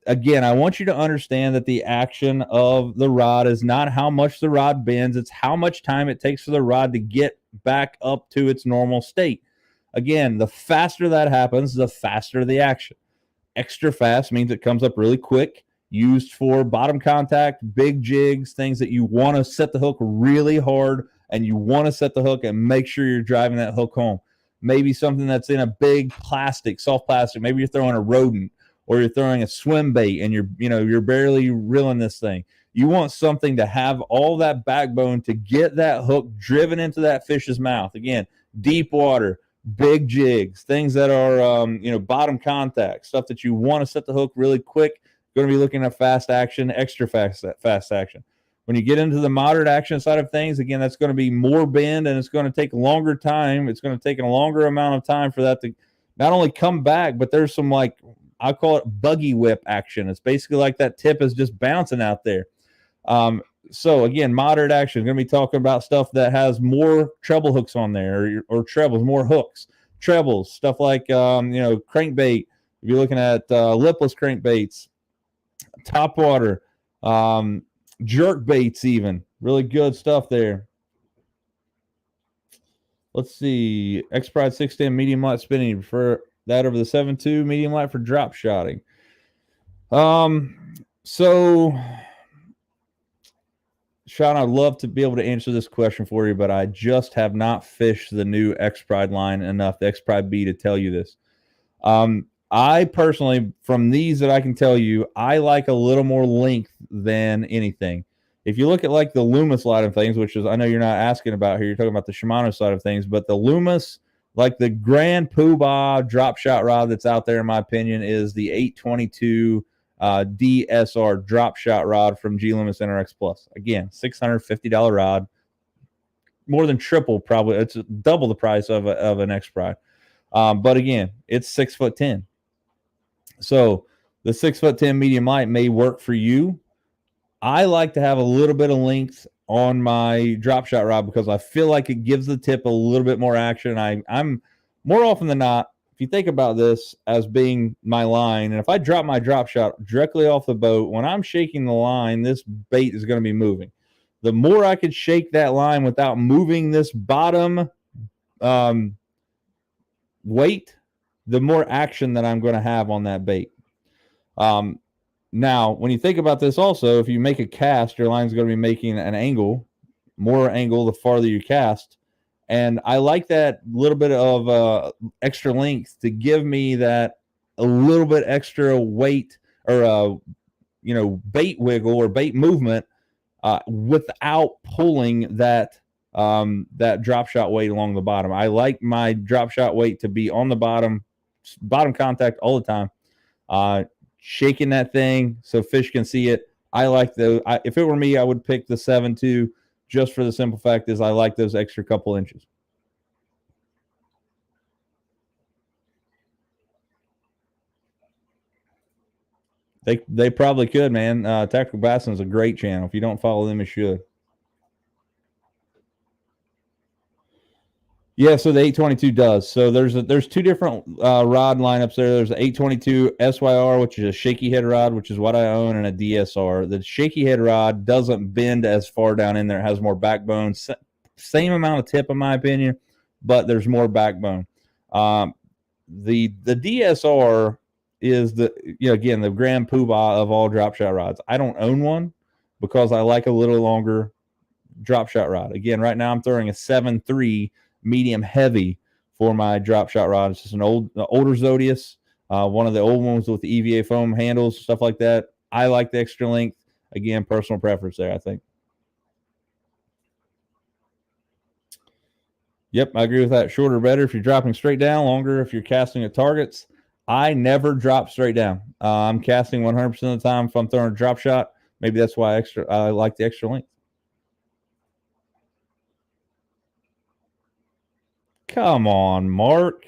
I want you to understand that the action of the rod is not how much the rod bends. It's how much time it takes for the rod to get back up to its normal state. Again, the faster that happens, the faster the action. Extra fast means it comes up really quick, used for bottom contact, big jigs, things that you want to set the hook really hard, and you want to set the hook and make sure you're driving that hook home. Maybe something that's in a big plastic, soft plastic. Maybe you're throwing a rodent, or you're throwing a swim bait, and you're barely reeling this thing. You want something to have all that backbone to get that hook driven into that fish's mouth. Again, deep water, big jigs, things that are bottom contact, stuff that you want to set the hook really quick. Going to be looking at fast action, extra fast action. When you get into the moderate action side of things, again, that's going to be more bend, and it's going to take longer time. It's going to take a longer amount of time for that to not only come back, but there's some, like, I call it buggy whip action. It's basically like that tip is just bouncing out there. So again, moderate action, going to be talking about stuff that has more treble hooks on there, or trebles, more hooks, trebles, stuff like, crankbait. If you're looking at lipless crankbaits, top water, jerk baits, even really good stuff there. Let's see, X Pride 610 medium light spinning. You prefer that over the 7.2 medium light for drop shotting? So Sean, I'd love to be able to answer this question for you, but I just have not fished the new X Pride line enough, the X Pride B, to tell you this. I personally, from these that I can tell you, I like a little more length than anything. If you look at like the Loomis side of things, which is, I know you're not asking about here, you're talking about the Shimano side of things, but the Loomis, like the grand poobah drop shot rod that's out there, in my opinion, is the 822 DSR drop shot rod from G Loomis NRX Plus. Again, $650 rod, more than triple, probably. It's double the price of an X Pride. But again, it's 6'10". So the 6'10" medium light may work for you. I like to have a little bit of length on my drop shot rod because I feel like it gives the tip a little bit more action. I'm more often than not, if you think about this as being my line, and if I drop my drop shot directly off the boat, when I'm shaking the line, this bait is going to be moving. The more I could shake that line without moving this bottom weight, the more action that I'm going to have on that bait. Now, when you think about this also, if you make a cast, your line's going to be making an angle, more angle the farther you cast. And I like that little bit of extra length to give me that a little bit extra weight or, bait wiggle or bait movement without pulling that drop shot weight along the bottom. I like my drop shot weight to be on the bottom contact all the time. Shaking that thing so fish can see it. I like if it were me, I would pick the 7.2 just for the simple fact is I like those extra couple inches. They probably could, man. Tactical Bassin is a great channel. If you don't follow them, you should. Yeah, so the 822 does. So there's two different rod lineups there. There's the 822 SYR, which is a shaky head rod, which is what I own, and a DSR. The shaky head rod doesn't bend as far down in there. It has more backbone. Same amount of tip, in my opinion, but there's more backbone. The DSR is again the grand poobah of all drop shot rods. I don't own one because I like a little longer drop shot rod. Again, right now I'm throwing a 7.3 medium heavy for my drop shot rod. It's just an older Zodius, one of the old ones with the EVA foam handles, stuff like that. I like the extra length. Again, personal preference there, I think. Yep, I agree with that. Shorter better if you're dropping straight down, longer if you're casting at targets. I never drop straight down. I'm casting 100% of the time if I'm throwing a drop shot. Maybe that's why I like the extra length. Come on, Mark.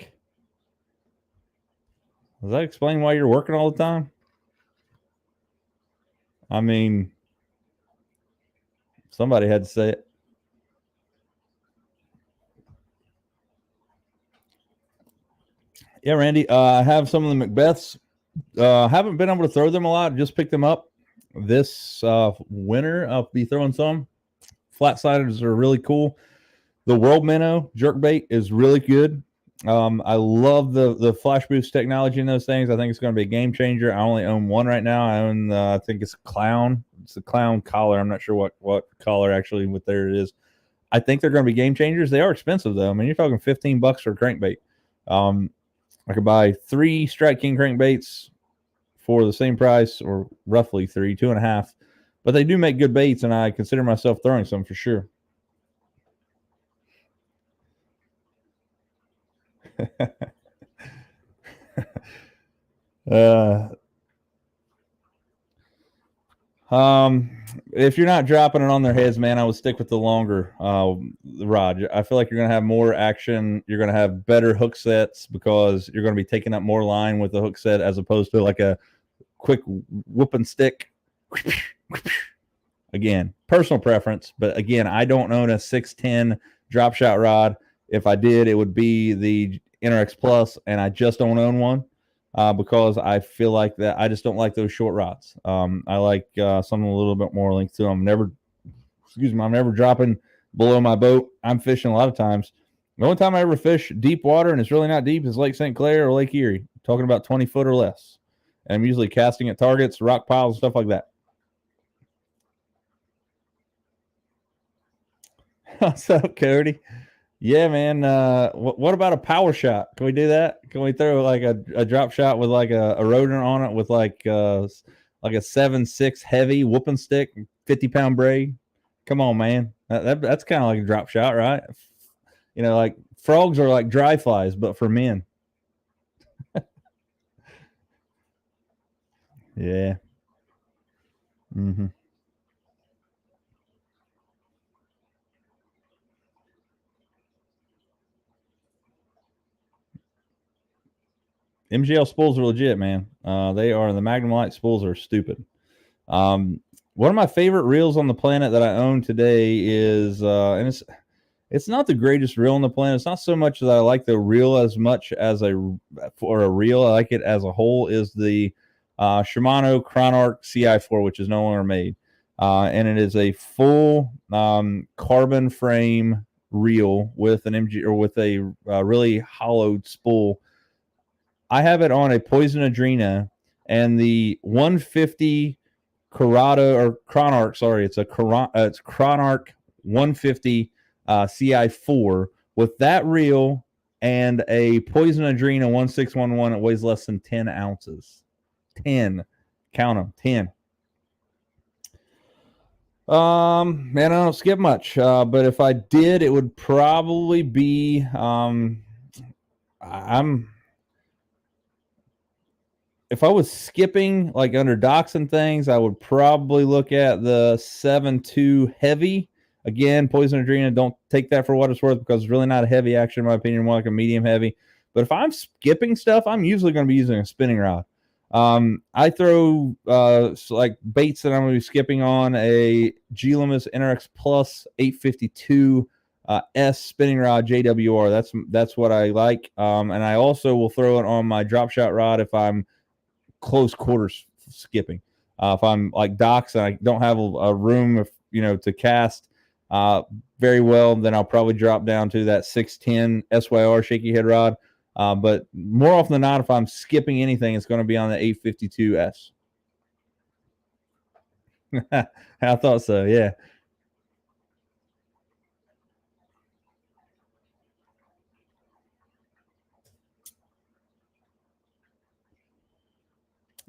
Does that explain why you're working all the time? I mean, somebody had to say it. Yeah, Randy. I have some of the Macbeths. Haven't been able to throw them a lot. Just picked them up this winter. I'll be throwing some. Flat siders are really cool. The World Minnow jerkbait is really good. I love the flash boost technology in those things. I think it's going to be a game changer. I only own one right now. I own I think it's Clown. It's a Clown collar. I'm not sure what collar actually. What there it is. I think they're going to be game changers. They are expensive though. I mean, you're talking $15 for a crankbait. I could buy 3 Strike King crankbaits for the same price, or roughly 3, 2.5. But they do make good baits, and I consider myself throwing some for sure. If you're not dropping it on their heads, man, I would stick with the longer rod. I feel like you're going to have more action. You're going to have better hook sets because you're going to be taking up more line with the hook set as opposed to like a quick whooping stick. Again, personal preference, but again, I don't own a 610 drop shot rod. If I did, it would be the NRX Plus, and I just don't own one. Because I feel like that I just don't like those short rods. I like something a little bit more length to them. I'm never dropping below my boat. I'm fishing a lot of times. The only time I ever fish deep water, and it's really not deep, is Lake St. Clair or Lake Erie. I'm talking about 20 foot or less. And I'm usually casting at targets, rock piles, stuff like that. What's up, Cody? Yeah, man. What about a power shot? Can we do that? Can we throw like a drop shot with like a rodent on it with like a 7.6 heavy whooping stick, 50-pound braid? Come on, man. That's kind of like a drop shot, right? Like frogs are like dry flies, but for men. Yeah. Mm-hmm. MGL spools are legit, man. They are. The Magnum Light spools are stupid. One of my favorite reels on the planet that I own today is, and it's not the greatest reel on the planet. It's not so much that I like the reel as much as for a reel. I like it as a whole. Is the Shimano Chronarch CI4, which is no longer made, and it is a full carbon frame reel with an MG or with a really hollowed spool. I have it on a Poison Adrena, and the 150 Corrado or Chronarch. Sorry, it's Chronarch 150 CI4 with that reel and a Poison Adrena 1611. It weighs less than 10 ounces. 10, count them, 10. Man, I don't skip much, but if I did, it would probably be if I was skipping like under docks and things, I would probably look at the 7.2 heavy. Again, Poison Adrena, don't take that for what it's worth because it's really not a heavy action in my opinion, more like a medium heavy. But if I'm skipping stuff, I'm usually going to be using a spinning rod. I throw like baits that I'm going to be skipping on a G-Loomis NRX Plus 852 S spinning rod JWR. That's what I like. And I also will throw it on my drop shot rod if I'm close quarters skipping. If I'm like docks and I don't have a room, to cast very well, then I'll probably drop down to that 610 SYR shaky head rod. But more often than not, if I'm skipping anything, it's going to be on the 852S. I thought so, yeah.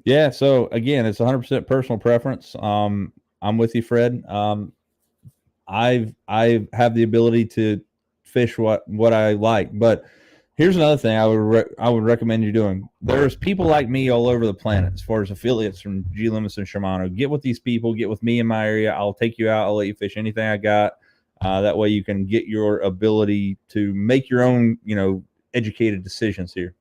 Yeah, so again, it's 100% personal preference. I'm with you, Fred. I have the ability to fish what I like, but here's another thing I would recommend you doing. There's people like me all over the planet as far as affiliates from G-Loomis and Shimano. Get with these people. Get with me in my area. I'll take you out. I'll let you fish anything I got. That way you can get your ability to make your own, educated decisions here.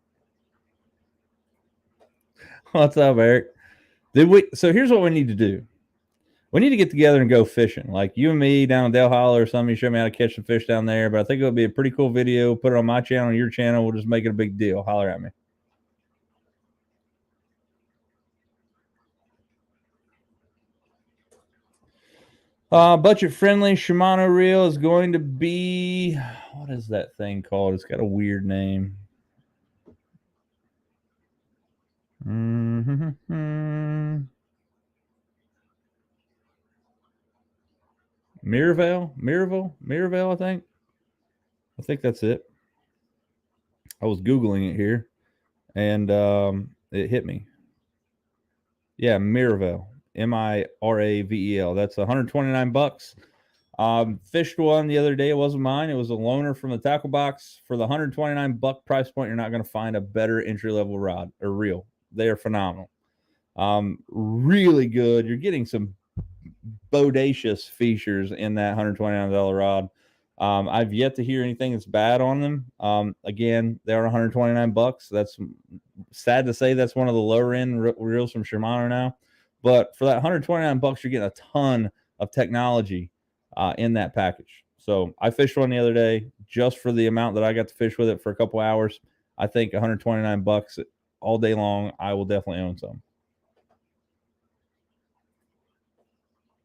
What's up, Eric? So here's what we need to do. We need to get together and go fishing. Like you and me down in Dale Hollow or something. You show me how to catch some fish down there. But I think it would be a pretty cool video. Put it on my channel, your channel. We'll just make it a big deal. Holler at me. Budget friendly Shimano reel is going to be, what is that thing called? It's got a weird name. Miravail, I think. I think that's it. I was Googling it here, and it hit me. Yeah, Miravail, Miravel. That's $129. Fished one the other day. It wasn't mine. It was a loaner from the tackle box. For the $129 price point, you're not going to find a better entry level rod or reel. They are phenomenal. Really good. You're getting some bodacious features in that $129 rod. I've yet to hear anything that's bad on them. Again, they are $129. That's sad to say. That's one of the lower end reels from Shimano now. But for that $129, you're getting a ton of technology in that package. So I fished one the other day just for the amount that I got to fish with it for a couple hours. I think $129 all day long. I will definitely own some.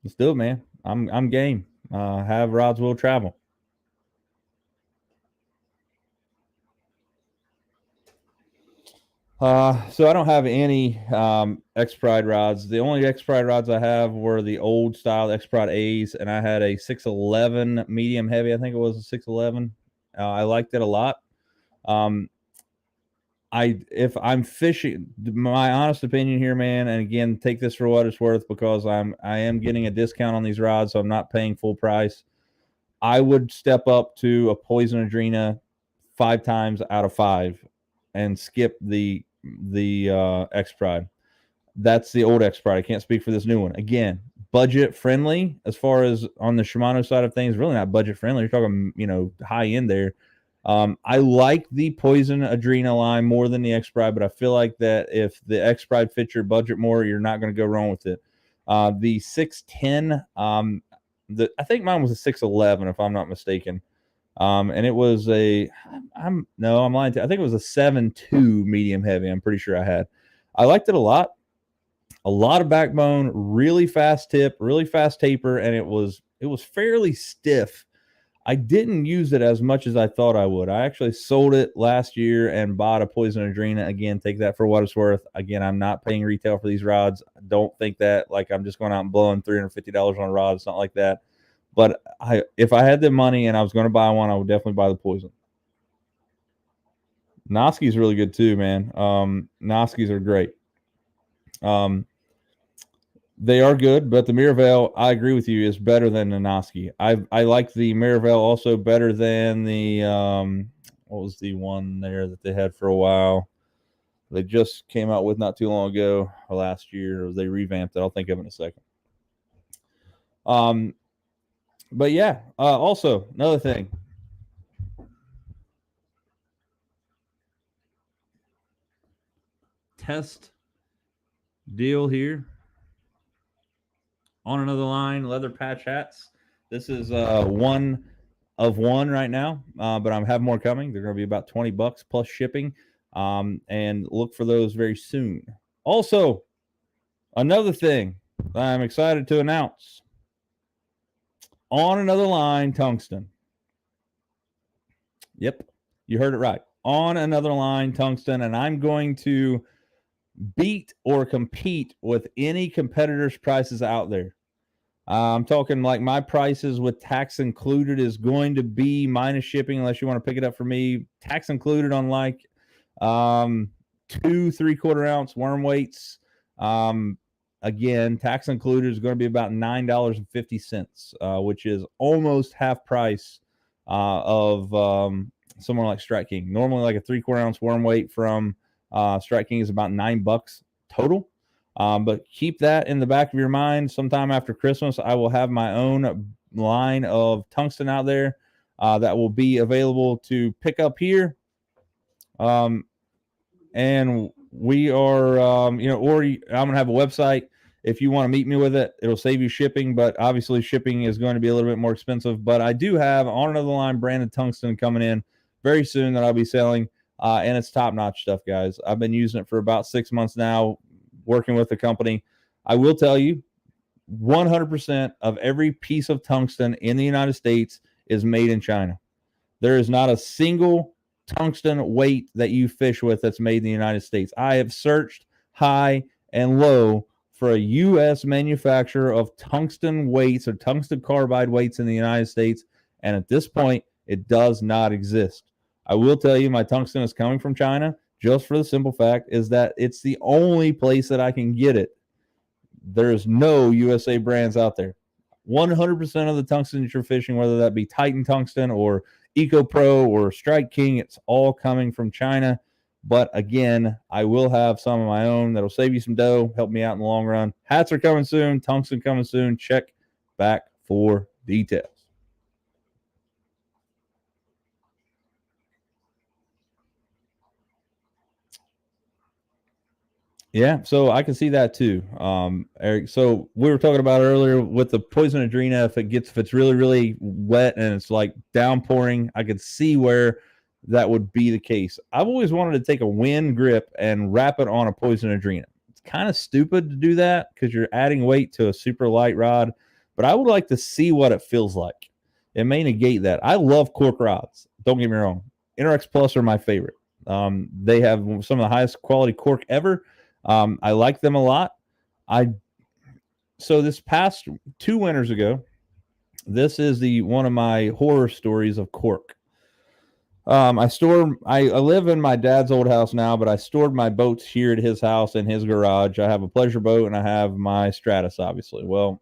Let's do it, man. I'm game. Have rods will travel. So I don't have any X Pride rods. The only X Pride rods I have were the old style X Pride A's, and I had a 611 medium heavy. I think it was a 611. I liked it a lot. If I'm fishing, my honest opinion here, man, and again, take this for what it's worth because I am getting a discount on these rods, so I'm not paying full price. I would step up to a Poison Adrena 5 times out of 5 and skip the X Pride. That's the old X Pride. I can't speak for this new one. Again, budget friendly as far as on the Shimano side of things. Really not budget friendly. You're talking, high end there. I like the Poison Adrena line more than the X-Pride, but I feel like that if the X-Pride fits your budget more, you're not going to go wrong with it. The 610, I think mine was a 611 if I'm not mistaken. And it was I'm lying to you. I think it was a 7.2 medium heavy. I'm pretty sure I had. I liked it a lot. A lot of backbone, really fast tip, really fast taper, and it was fairly stiff. I didn't use it as much as I thought I would. I actually sold it last year and bought a Poison Adrena. Again, take that for what it's worth. Again, I'm not paying retail for these rods. Don't think that like I'm just going out and blowing $350 on a rod. It's not like that. But if I had the money and I was going to buy one, I would definitely buy the Poison. Noski's really good too, man. Noski's are great. They are good, but the Miraval, I agree with you, is better than the Noski. I like the Miraval also better than the what was the one there that they had for a while? They just came out with not too long ago, or last year, or they revamped it. I'll think of it in a second. But yeah, also another thing. Test deal here. On Another Line leather patch hats. This is one of one right now, but I have more coming. They're going to be about $20 plus shipping, and look for those very soon. Also, another thing I'm excited to announce: On Another Line tungsten. Yep, you heard it right. On Another Line tungsten, and I'm going to beat or compete with any competitor's prices out there. I'm talking like my prices with tax included is going to be minus shipping unless you want to pick it up for me. Tax included on like 2 3/4 ounce worm weights. Again, tax included is going to be about $9.50, which is almost half price of someone like Strike King. Normally, like a 3/4 ounce worm weight from Strike King is about $9 total. But keep that in the back of your mind. Sometime after Christmas, I will have my own line of tungsten out there that will be available to pick up here. And we are, or I'm going to have a website. If you want to meet me with it, it'll save you shipping, but obviously shipping is going to be a little bit more expensive. But I do have On Another Line branded tungsten coming in very soon that I'll be selling. And it's top-notch stuff, guys. I've been using it for about 6 months now, working with the company. I will tell you, 100% of every piece of tungsten in the United States is made in China. There is not a single tungsten weight that you fish with that's made in the United States. I have searched high and low for a U.S. manufacturer of tungsten weights or tungsten carbide weights in the United States, and at this point, it does not exist. I will tell you my tungsten is coming from China just for the simple fact is that it's the only place that I can get it. There's no USA brands out there. 100% of the tungsten that you're fishing, whether that be Titan Tungsten or Eco Pro or Strike King, it's all coming from China. But again, I will have some of my own that'll save you some dough, help me out in the long run. Hats are coming soon, tungsten coming soon. Check back for details. Yeah, so I can see that too, Eric. So we were talking about earlier with the Poison Adrena, if it's really, really wet and it's like downpouring, I could see where that would be the case. I've always wanted to take a wind grip and wrap it on a Poison Adrena. It's kind of stupid to do that because you're adding weight to a super light rod, but I would like to see what it feels like. It may negate that. I love cork rods. Don't get me wrong. Interex Plus are my favorite. They have some of the highest quality cork ever. I like them a lot. So this past 2 winters ago, this is one of my horror stories of cork. I live in my dad's old house now, but I stored my boats here at his house in his garage. I have a pleasure boat and I have my Stratus, obviously. Well,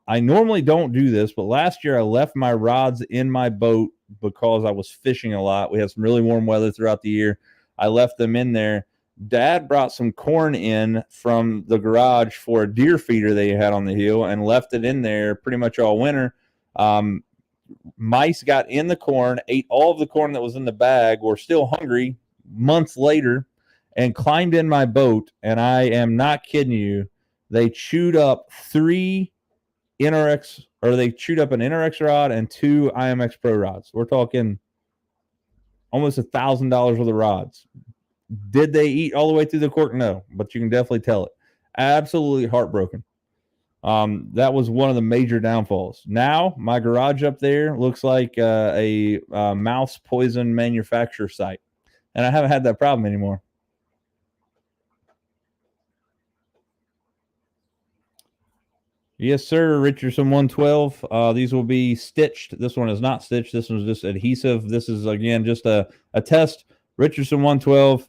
I normally don't do this, but last year I left my rods in my boat because I was fishing a lot. We had some really warm weather throughout the year. I left them in there. Dad brought some corn in from the garage for a deer feeder they had on the hill and left it in there pretty much all winter. mice got in the corn, ate all of the corn that was in the bag, were still hungry months later, and climbed in my boat. And I am not kidding you. They chewed up they chewed up an NRX rod and 2 IMX Pro rods. We're talking almost $1,000 worth of rods. Did they eat all the way through the cork? No, but you can definitely tell it. Absolutely heartbroken. That was one of the major downfalls. Now my garage up there looks like a mouse poison manufacturer site, and I haven't had that problem anymore. Yes, sir. Richardson 112. These will be stitched. This one is not stitched. This one's just adhesive. This is, again, just a test. Richardson 112.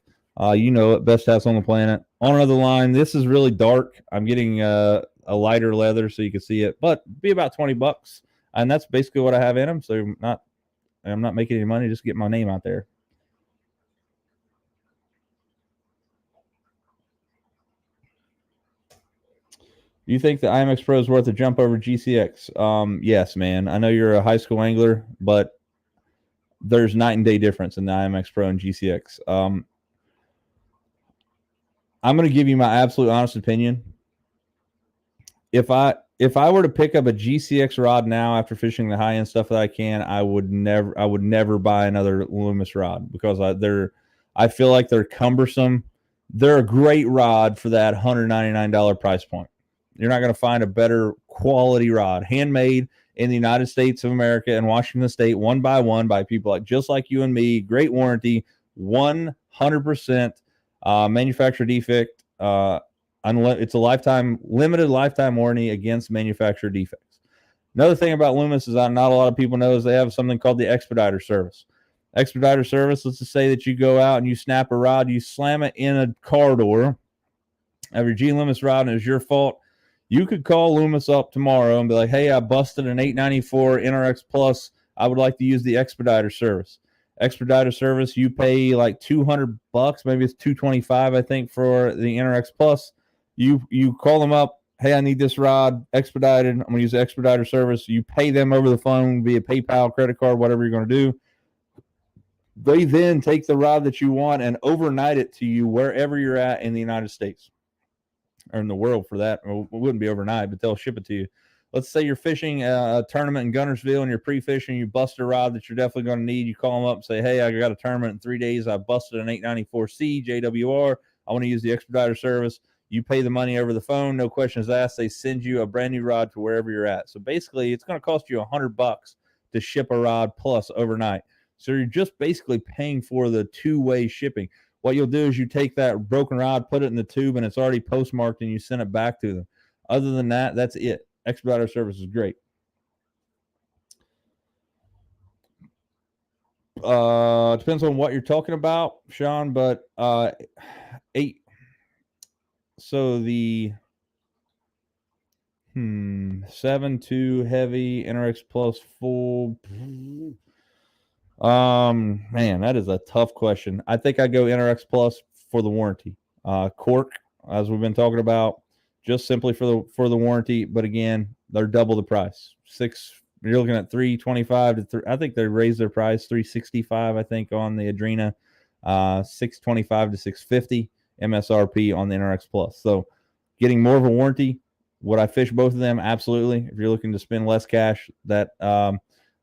You know it. Best house on the planet. On another line. This is really dark. I'm getting a lighter leather so you can see it, but be about $20. And that's basically what I have in them. So I'm not making any money. Just get my name out there. You think the IMX Pro is worth a jump over GCX? Yes, man. I know you're a high school angler, but there's night and day difference in the IMX Pro and GCX. I'm going to give you my absolute honest opinion. If I were to pick up a GCX rod now after fishing the high end stuff that I can, I would never buy another Loomis rod because I feel like they're cumbersome. They're a great rod for that $199 price point. You're not going to find a better quality rod, handmade in the United States of America and Washington State, one by people just like you and me. Great warranty, 100% manufacturer defect. It's a limited lifetime warranty against manufacturer defects. Another thing about Loomis is that not a lot of people know is they have something called the expediter service. Expediter service, let's just say that you go out and you snap a rod, you slam it in a car door of your G Loomis rod, and it's your fault. You could call Loomis up tomorrow and be like, hey, I busted an 894 NRX Plus. I would like to use the expediter service. Expediter service, you pay like $200, maybe it's $225, I think, for the NRX Plus. You call them up, hey, I need this rod expedited. I'm going to use the expediter service. You pay them over the phone via PayPal, credit card, whatever you're going to do. They then take the rod that you want and overnight it to you wherever you're at in the United States. Or in the world for that. It wouldn't be overnight, but they'll ship it to you. Let's say you're fishing a tournament in Guntersville and you're pre-fishing, you bust a rod that you're definitely going to need. You call them up and say, hey, I got a tournament in 3 days. I busted an 894C JWR. I want to use the expediter service. You pay the money over the phone, no questions asked. They send you a brand new rod to wherever you're at. So basically, it's going to cost you $100 to ship a rod plus overnight. So you're just basically paying for the two-way shipping. What you'll do is you take that broken rod, put it in the tube, and it's already postmarked, and you send it back to them. Other than that, that's it. Expediter service is great. Depends on what you're talking about, Sean, but so the 7.2 heavy NRX Plus full. Man, that is a tough question. I think I go NRX Plus for the warranty. Cork, as we've been talking about, just simply for the warranty. But again, they're double the price. You're looking at $325 to I think they raised their price $365. I think on the Adrena, $625 to $650 MSRP on the NRX Plus. So, getting more of a warranty. Would I fish both of them? Absolutely. If you're looking to spend less cash, that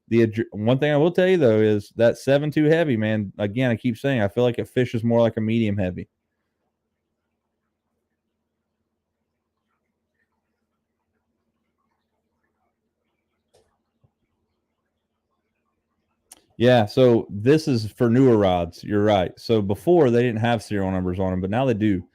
the one thing I will tell you though is that 7.2 heavy, man. Again, I keep saying I feel like it fishes more like a medium heavy. Yeah, so this is for newer rods. You're right. So before they didn't have serial numbers on them, but now they do.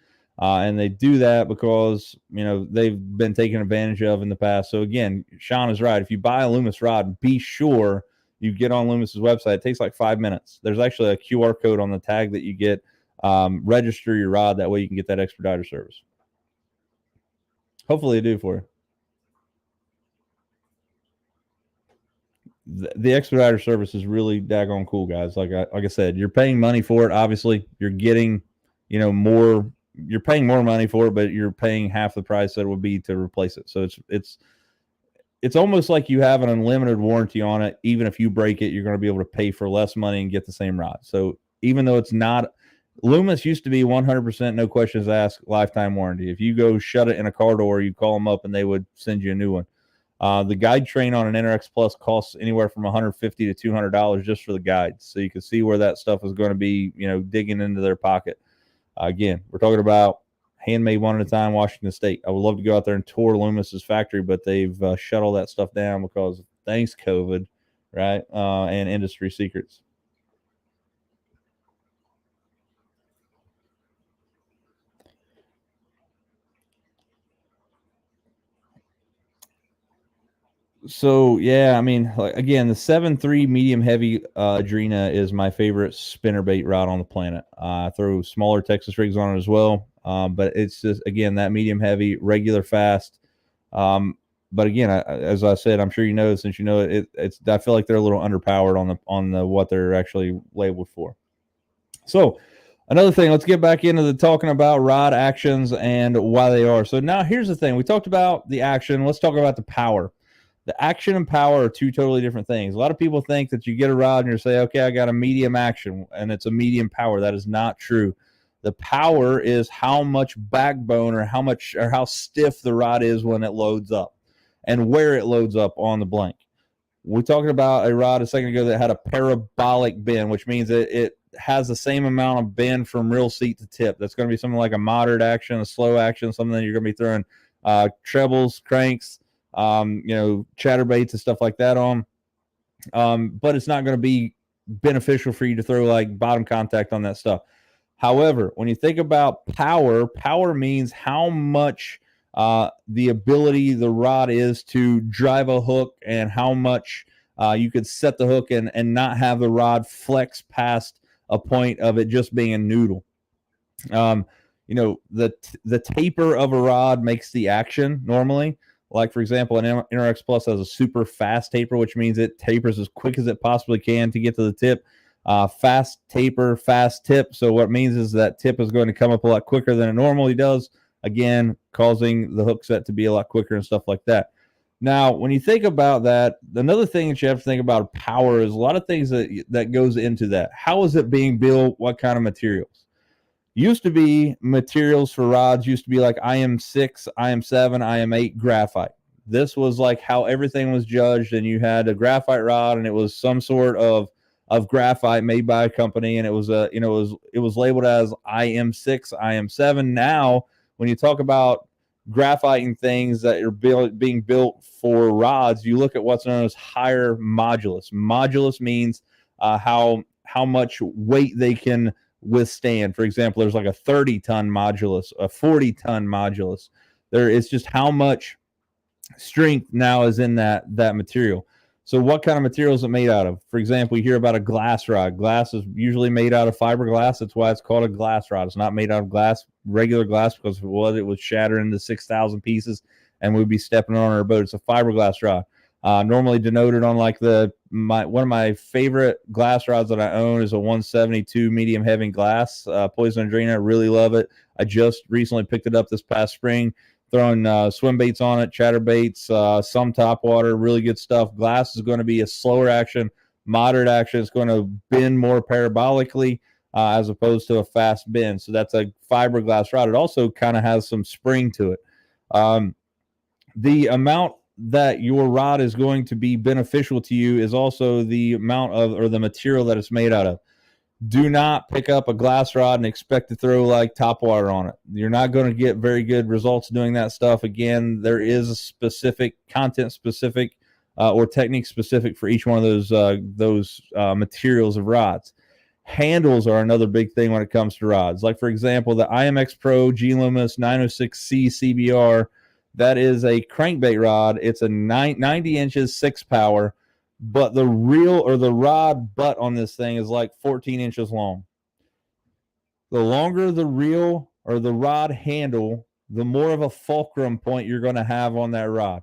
And they do that because, they've been taken advantage of in the past. So again, Sean is right. If you buy a Loomis rod, be sure you get on Loomis's website. It takes like 5 minutes. There's actually a QR code on the tag that you get. Register your rod. That way you can get that expediter service. Hopefully they do for you. The expediter service is really daggone cool, guys. Like I said, you're paying money for it. Obviously, you're getting, more. You're paying more money for it, but you're paying half the price that it would be to replace it. So it's almost like you have an unlimited warranty on it. Even if you break it, you're going to be able to pay for less money and get the same rod. So even though it's not, Loomis used to be 100% no questions asked lifetime warranty. If you go shut it in a car door, you call them up and they would send you a new one. The guide train on an NRX Plus costs anywhere from $150 to $200 just for the guides. So you can see where that stuff is going to be, digging into their pocket. Again, we're talking about handmade one at a time, Washington State. I would love to go out there and tour Loomis's factory, but they've shut all that stuff down because thanks COVID, right? And industry secrets. So yeah, I mean, like, again, the 7.3 medium heavy Adrena is my favorite spinnerbait rod on the planet. I throw smaller Texas rigs on it as well, but it's just, again, that medium heavy, regular fast. But again, as I said, I'm sure you know, since you know it's I feel like they're a little underpowered on the what they're actually labeled for. So another thing, let's get back into the talking about rod actions and why they are. So now here's the thing: we talked about the action. Let's talk about the power. The action and power are two totally different things. A lot of people think that you get a rod and you say, okay, I got a medium action and it's a medium power. That is not true. The power is how much backbone or how stiff the rod is when it loads up and where it loads up on the blank. We talked about a rod a second ago that had a parabolic bend, which means it has the same amount of bend from reel seat to tip. That's going to be something like a moderate action, a slow action, something that you're going to be throwing trebles, cranks, chatterbaits and stuff like that on. But it's not going to be beneficial for you to throw like bottom contact on that stuff. However, when you think about power means how much the ability the rod is to drive a hook and how much you could set the hook and not have the rod flex past a point of it just being a noodle. The taper of a rod makes the action normally. Like, for example, an NRX Plus has a super fast taper, which means it tapers as quick as it possibly can to get to the tip. Fast taper, fast tip. So what it means is that tip is going to come up a lot quicker than it normally does, again, causing the hook set to be a lot quicker and stuff like that. Now, when you think about that, another thing that you have to think about power is a lot of things that goes into that. How is it being built? What kind of materials? Used to be materials for rods used to be like IM6, IM7, IM8 graphite. This was like how everything was judged, and you had a graphite rod, and it was some sort of graphite made by a company, and it was it was labeled as IM6, IM7. Now, when you talk about graphite and things that are being built for rods, you look at what's known as higher modulus. Modulus means how much weight they can withstand. For example, there's like a 30-ton modulus, a 40-ton modulus. There is just how much strength now is in that material. So what kind of material is it made out of? For example, you hear about a glass rod. Glass is usually made out of fiberglass. That's why it's called a glass rod. It's not made out of regular glass, because if it was, it would shatter into 6,000 pieces and we'd be stepping on our boat. It's a fiberglass rod. Normally denoted on like one of my favorite glass rods that I own is a 172 medium heavy glass, Poison Adrena. I really love it. I just recently picked it up this past spring, throwing swim baits on it, chatterbaits, some top water, really good stuff. Glass is going to be a slower action, moderate action. It's going to bend more parabolically as opposed to a fast bend. So that's a fiberglass rod. It also kind of has some spring to it. The amount that your rod is going to be beneficial to you is also the amount of, or the material that it's made out of. Do not pick up a glass rod and expect to throw like top water on it. You're not going to get very good results doing that stuff. Again, there is a specific content specific or technique specific for each one of those materials of rods. Handles are another big thing when it comes to rods. Like, for example, the IMX Pro G Loomis 906C CBR. That is a crankbait rod. It's a 90 inches, 6 power, but the reel or the rod butt on this thing is like 14 inches long. The longer the reel or the rod handle, the more of a fulcrum point you're going to have on that rod.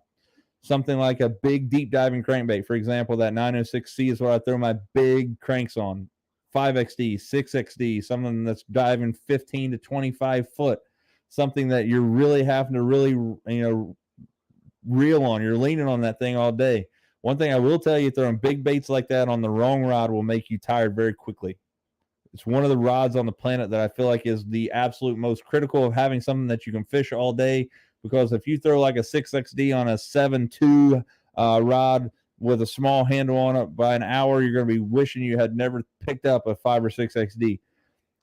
Something like a big deep diving crankbait. For example, that 906C is what I throw my big cranks on. 5XD, 6XD, something that's diving 15 to 25 foot. Something that you're really having to really, reel on. You're leaning on that thing all day. One thing I will tell you, throwing big baits like that on the wrong rod will make you tired very quickly. It's one of the rods on the planet that I feel like is the absolute most critical of having something that you can fish all day. Because if you throw like a 6XD on a 7.2 rod with a small handle on it, by an hour, you're going to be wishing you had never picked up a 5 or 6XD.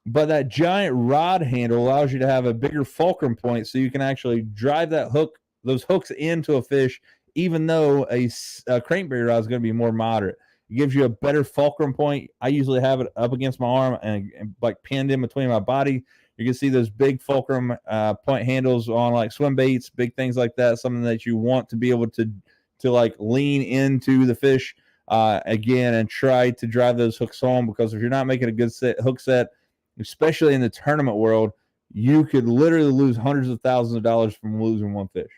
But that giant rod handle allows you to have a bigger fulcrum point, so you can actually drive those hooks into a fish, even though a crankbait rod is going to be more moderate. It gives you a better fulcrum point. I usually have it up against my arm and like pinned in between my body. You can see those big fulcrum point handles on like swim baits, big things like that. Something that you want to be able to like lean into the fish again and try to drive those hooks home. Because if you're not making a good hook set, especially in the tournament world, you could literally lose hundreds of thousands of dollars from losing one fish.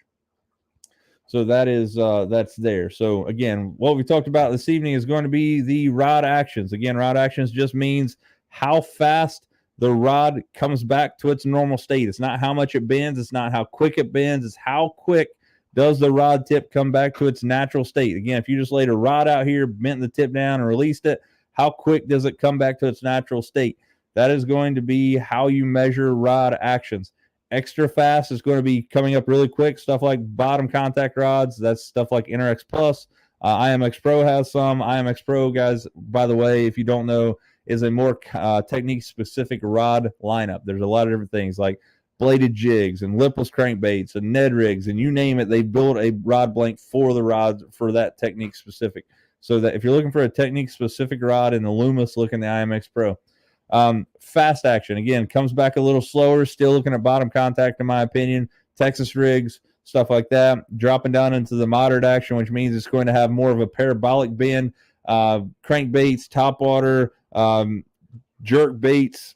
So that's there. So again, what we talked about this evening is going to be the rod actions. Again, rod actions just means how fast the rod comes back to its normal state. It's not how much it bends. It's not how quick it bends. It's how quick does the rod tip come back to its natural state. Again, if you just laid a rod out here, bent the tip down and released it, how quick does it come back to its natural state? That is going to be how you measure rod actions. Extra fast is going to be coming up really quick. Stuff like bottom contact rods. That's stuff like NRX Plus. IMX Pro has some. IMX Pro, guys, by the way, if you don't know, is a more technique-specific rod lineup. There's a lot of different things like bladed jigs and lipless crankbaits and Ned rigs, and you name it, they build a rod blank for the rods for that technique-specific. So that if you're looking for a technique-specific rod in the Loomis, look in the IMX Pro. Fast action, again, comes back a little slower, still looking at bottom contact in my opinion. Texas rigs, stuff like that, dropping down into the moderate action, which means it's going to have more of a parabolic bend. Crankbaits, topwater, jerk baits,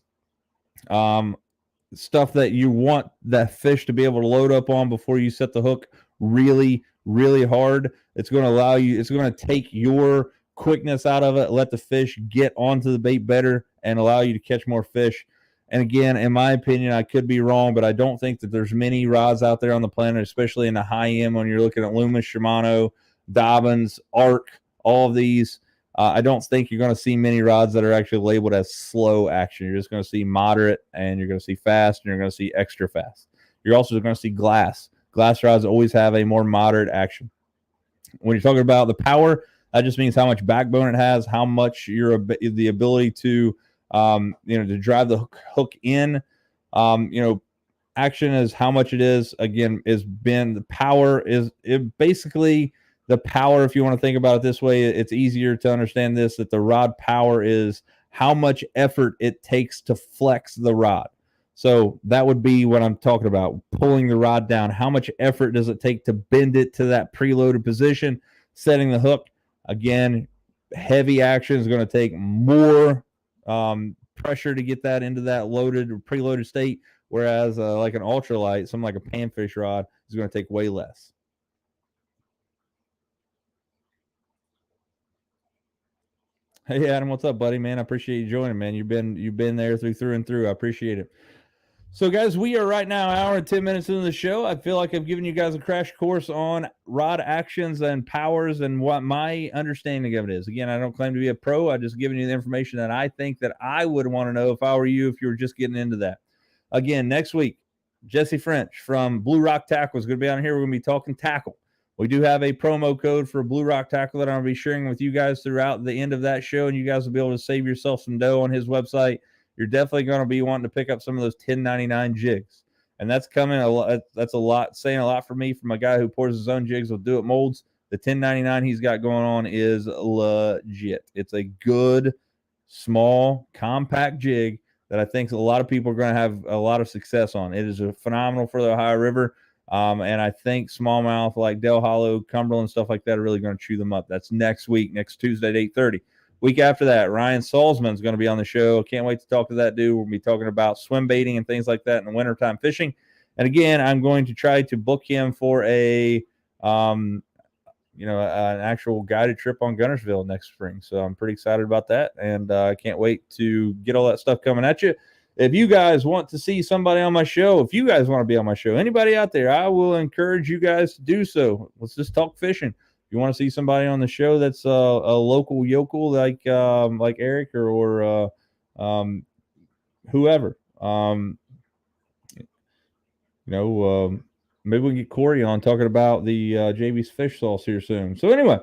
stuff that you want that fish to be able to load up on before you set the hook really, really hard. It's going to allow you, it's going to take your quickness out of it, let the fish get onto the bait better and allow you to catch more fish. And again, in my opinion, I could be wrong, but I don't think that there's many rods out there on the planet, especially in the high end when you're looking at Loomis, Shimano, Dobbins, Arc, all of these. I don't think you're going to see many rods that are actually labeled as slow action. You're just going to see moderate, and you're going to see fast, and you're going to see extra fast. You're also going to see glass. Glass rods always have a more moderate action. When you're talking about the power, that just means how much backbone it has, how much the ability to to drive the hook in. Action is how much it is. Again, the power is basically the power. If you want to think about it this way, it's easier to understand this, that the rod power is how much effort it takes to flex the rod. So that would be what I'm talking about, pulling the rod down. How much effort does it take to bend it to that preloaded position, setting the hook? Again, heavy action is going to take more pressure to get that into that loaded or preloaded state, whereas like an ultralight, something like a panfish rod, is going to take way less. Hey Adam, what's up, buddy? Man, I appreciate you joining, man. You've been there through and through. I appreciate it. So, guys, we are right now an hour and 10 minutes into the show. I feel like I've given you guys a crash course on rod actions and powers and what my understanding of it is. Again, I don't claim to be a pro. I'm just giving you the information that I think that I would want to know if I were you, if you were just getting into that. Again, next week, Jesse French from Blue Rock Tackle is going to be on here. We're going to be talking tackle. We do have a promo code for Blue Rock Tackle that I'm going to be sharing with you guys throughout the end of that show, and you guys will be able to save yourself some dough on his website. You're definitely going to be wanting to pick up some of those 1099 jigs. And that's coming a lot. That's a lot, saying a lot for me, from a guy who pours his own jigs with Do It molds. The 1099 he's got going on is legit. It's a good, small, compact jig that I think a lot of people are going to have a lot of success on. It is phenomenal for the Ohio River. And I think smallmouth like Del Hollow, Cumberland, stuff like that are really going to chew them up. That's next week, next Tuesday at 8:30. Week after that, Ryan Salzman is going to be on the show. Can't wait to talk to that dude. We'll be talking about swim baiting and things like that in the wintertime fishing. And again, I'm going to try to book him for an actual guided trip on Guntersville next spring. So I'm pretty excited about that, and I can't wait to get all that stuff coming at you. if you guys want to see somebody on my show, if you guys want to be on my show, anybody out there, I will encourage you guys to do so. Let's just talk fishing. If you want to see somebody on the show that's a local yokel like Eric or whoever, maybe we can get Corey on talking about the JB's fish sauce here soon. So anyway,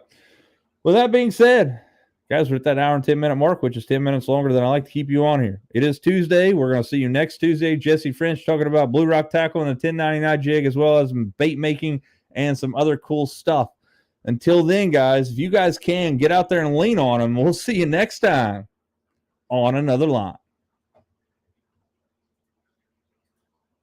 with that being said, guys, we're at that hour and 10-minute mark, which is 10 minutes longer than I like to keep you on here. It is Tuesday. We're going to see you next Tuesday. Jesse French talking about Blue Rock Tackle and the 1099 jig, as well as bait making and some other cool stuff. Until then, guys, if you guys can, get out there and lean on them. We'll see you next time on Another Line.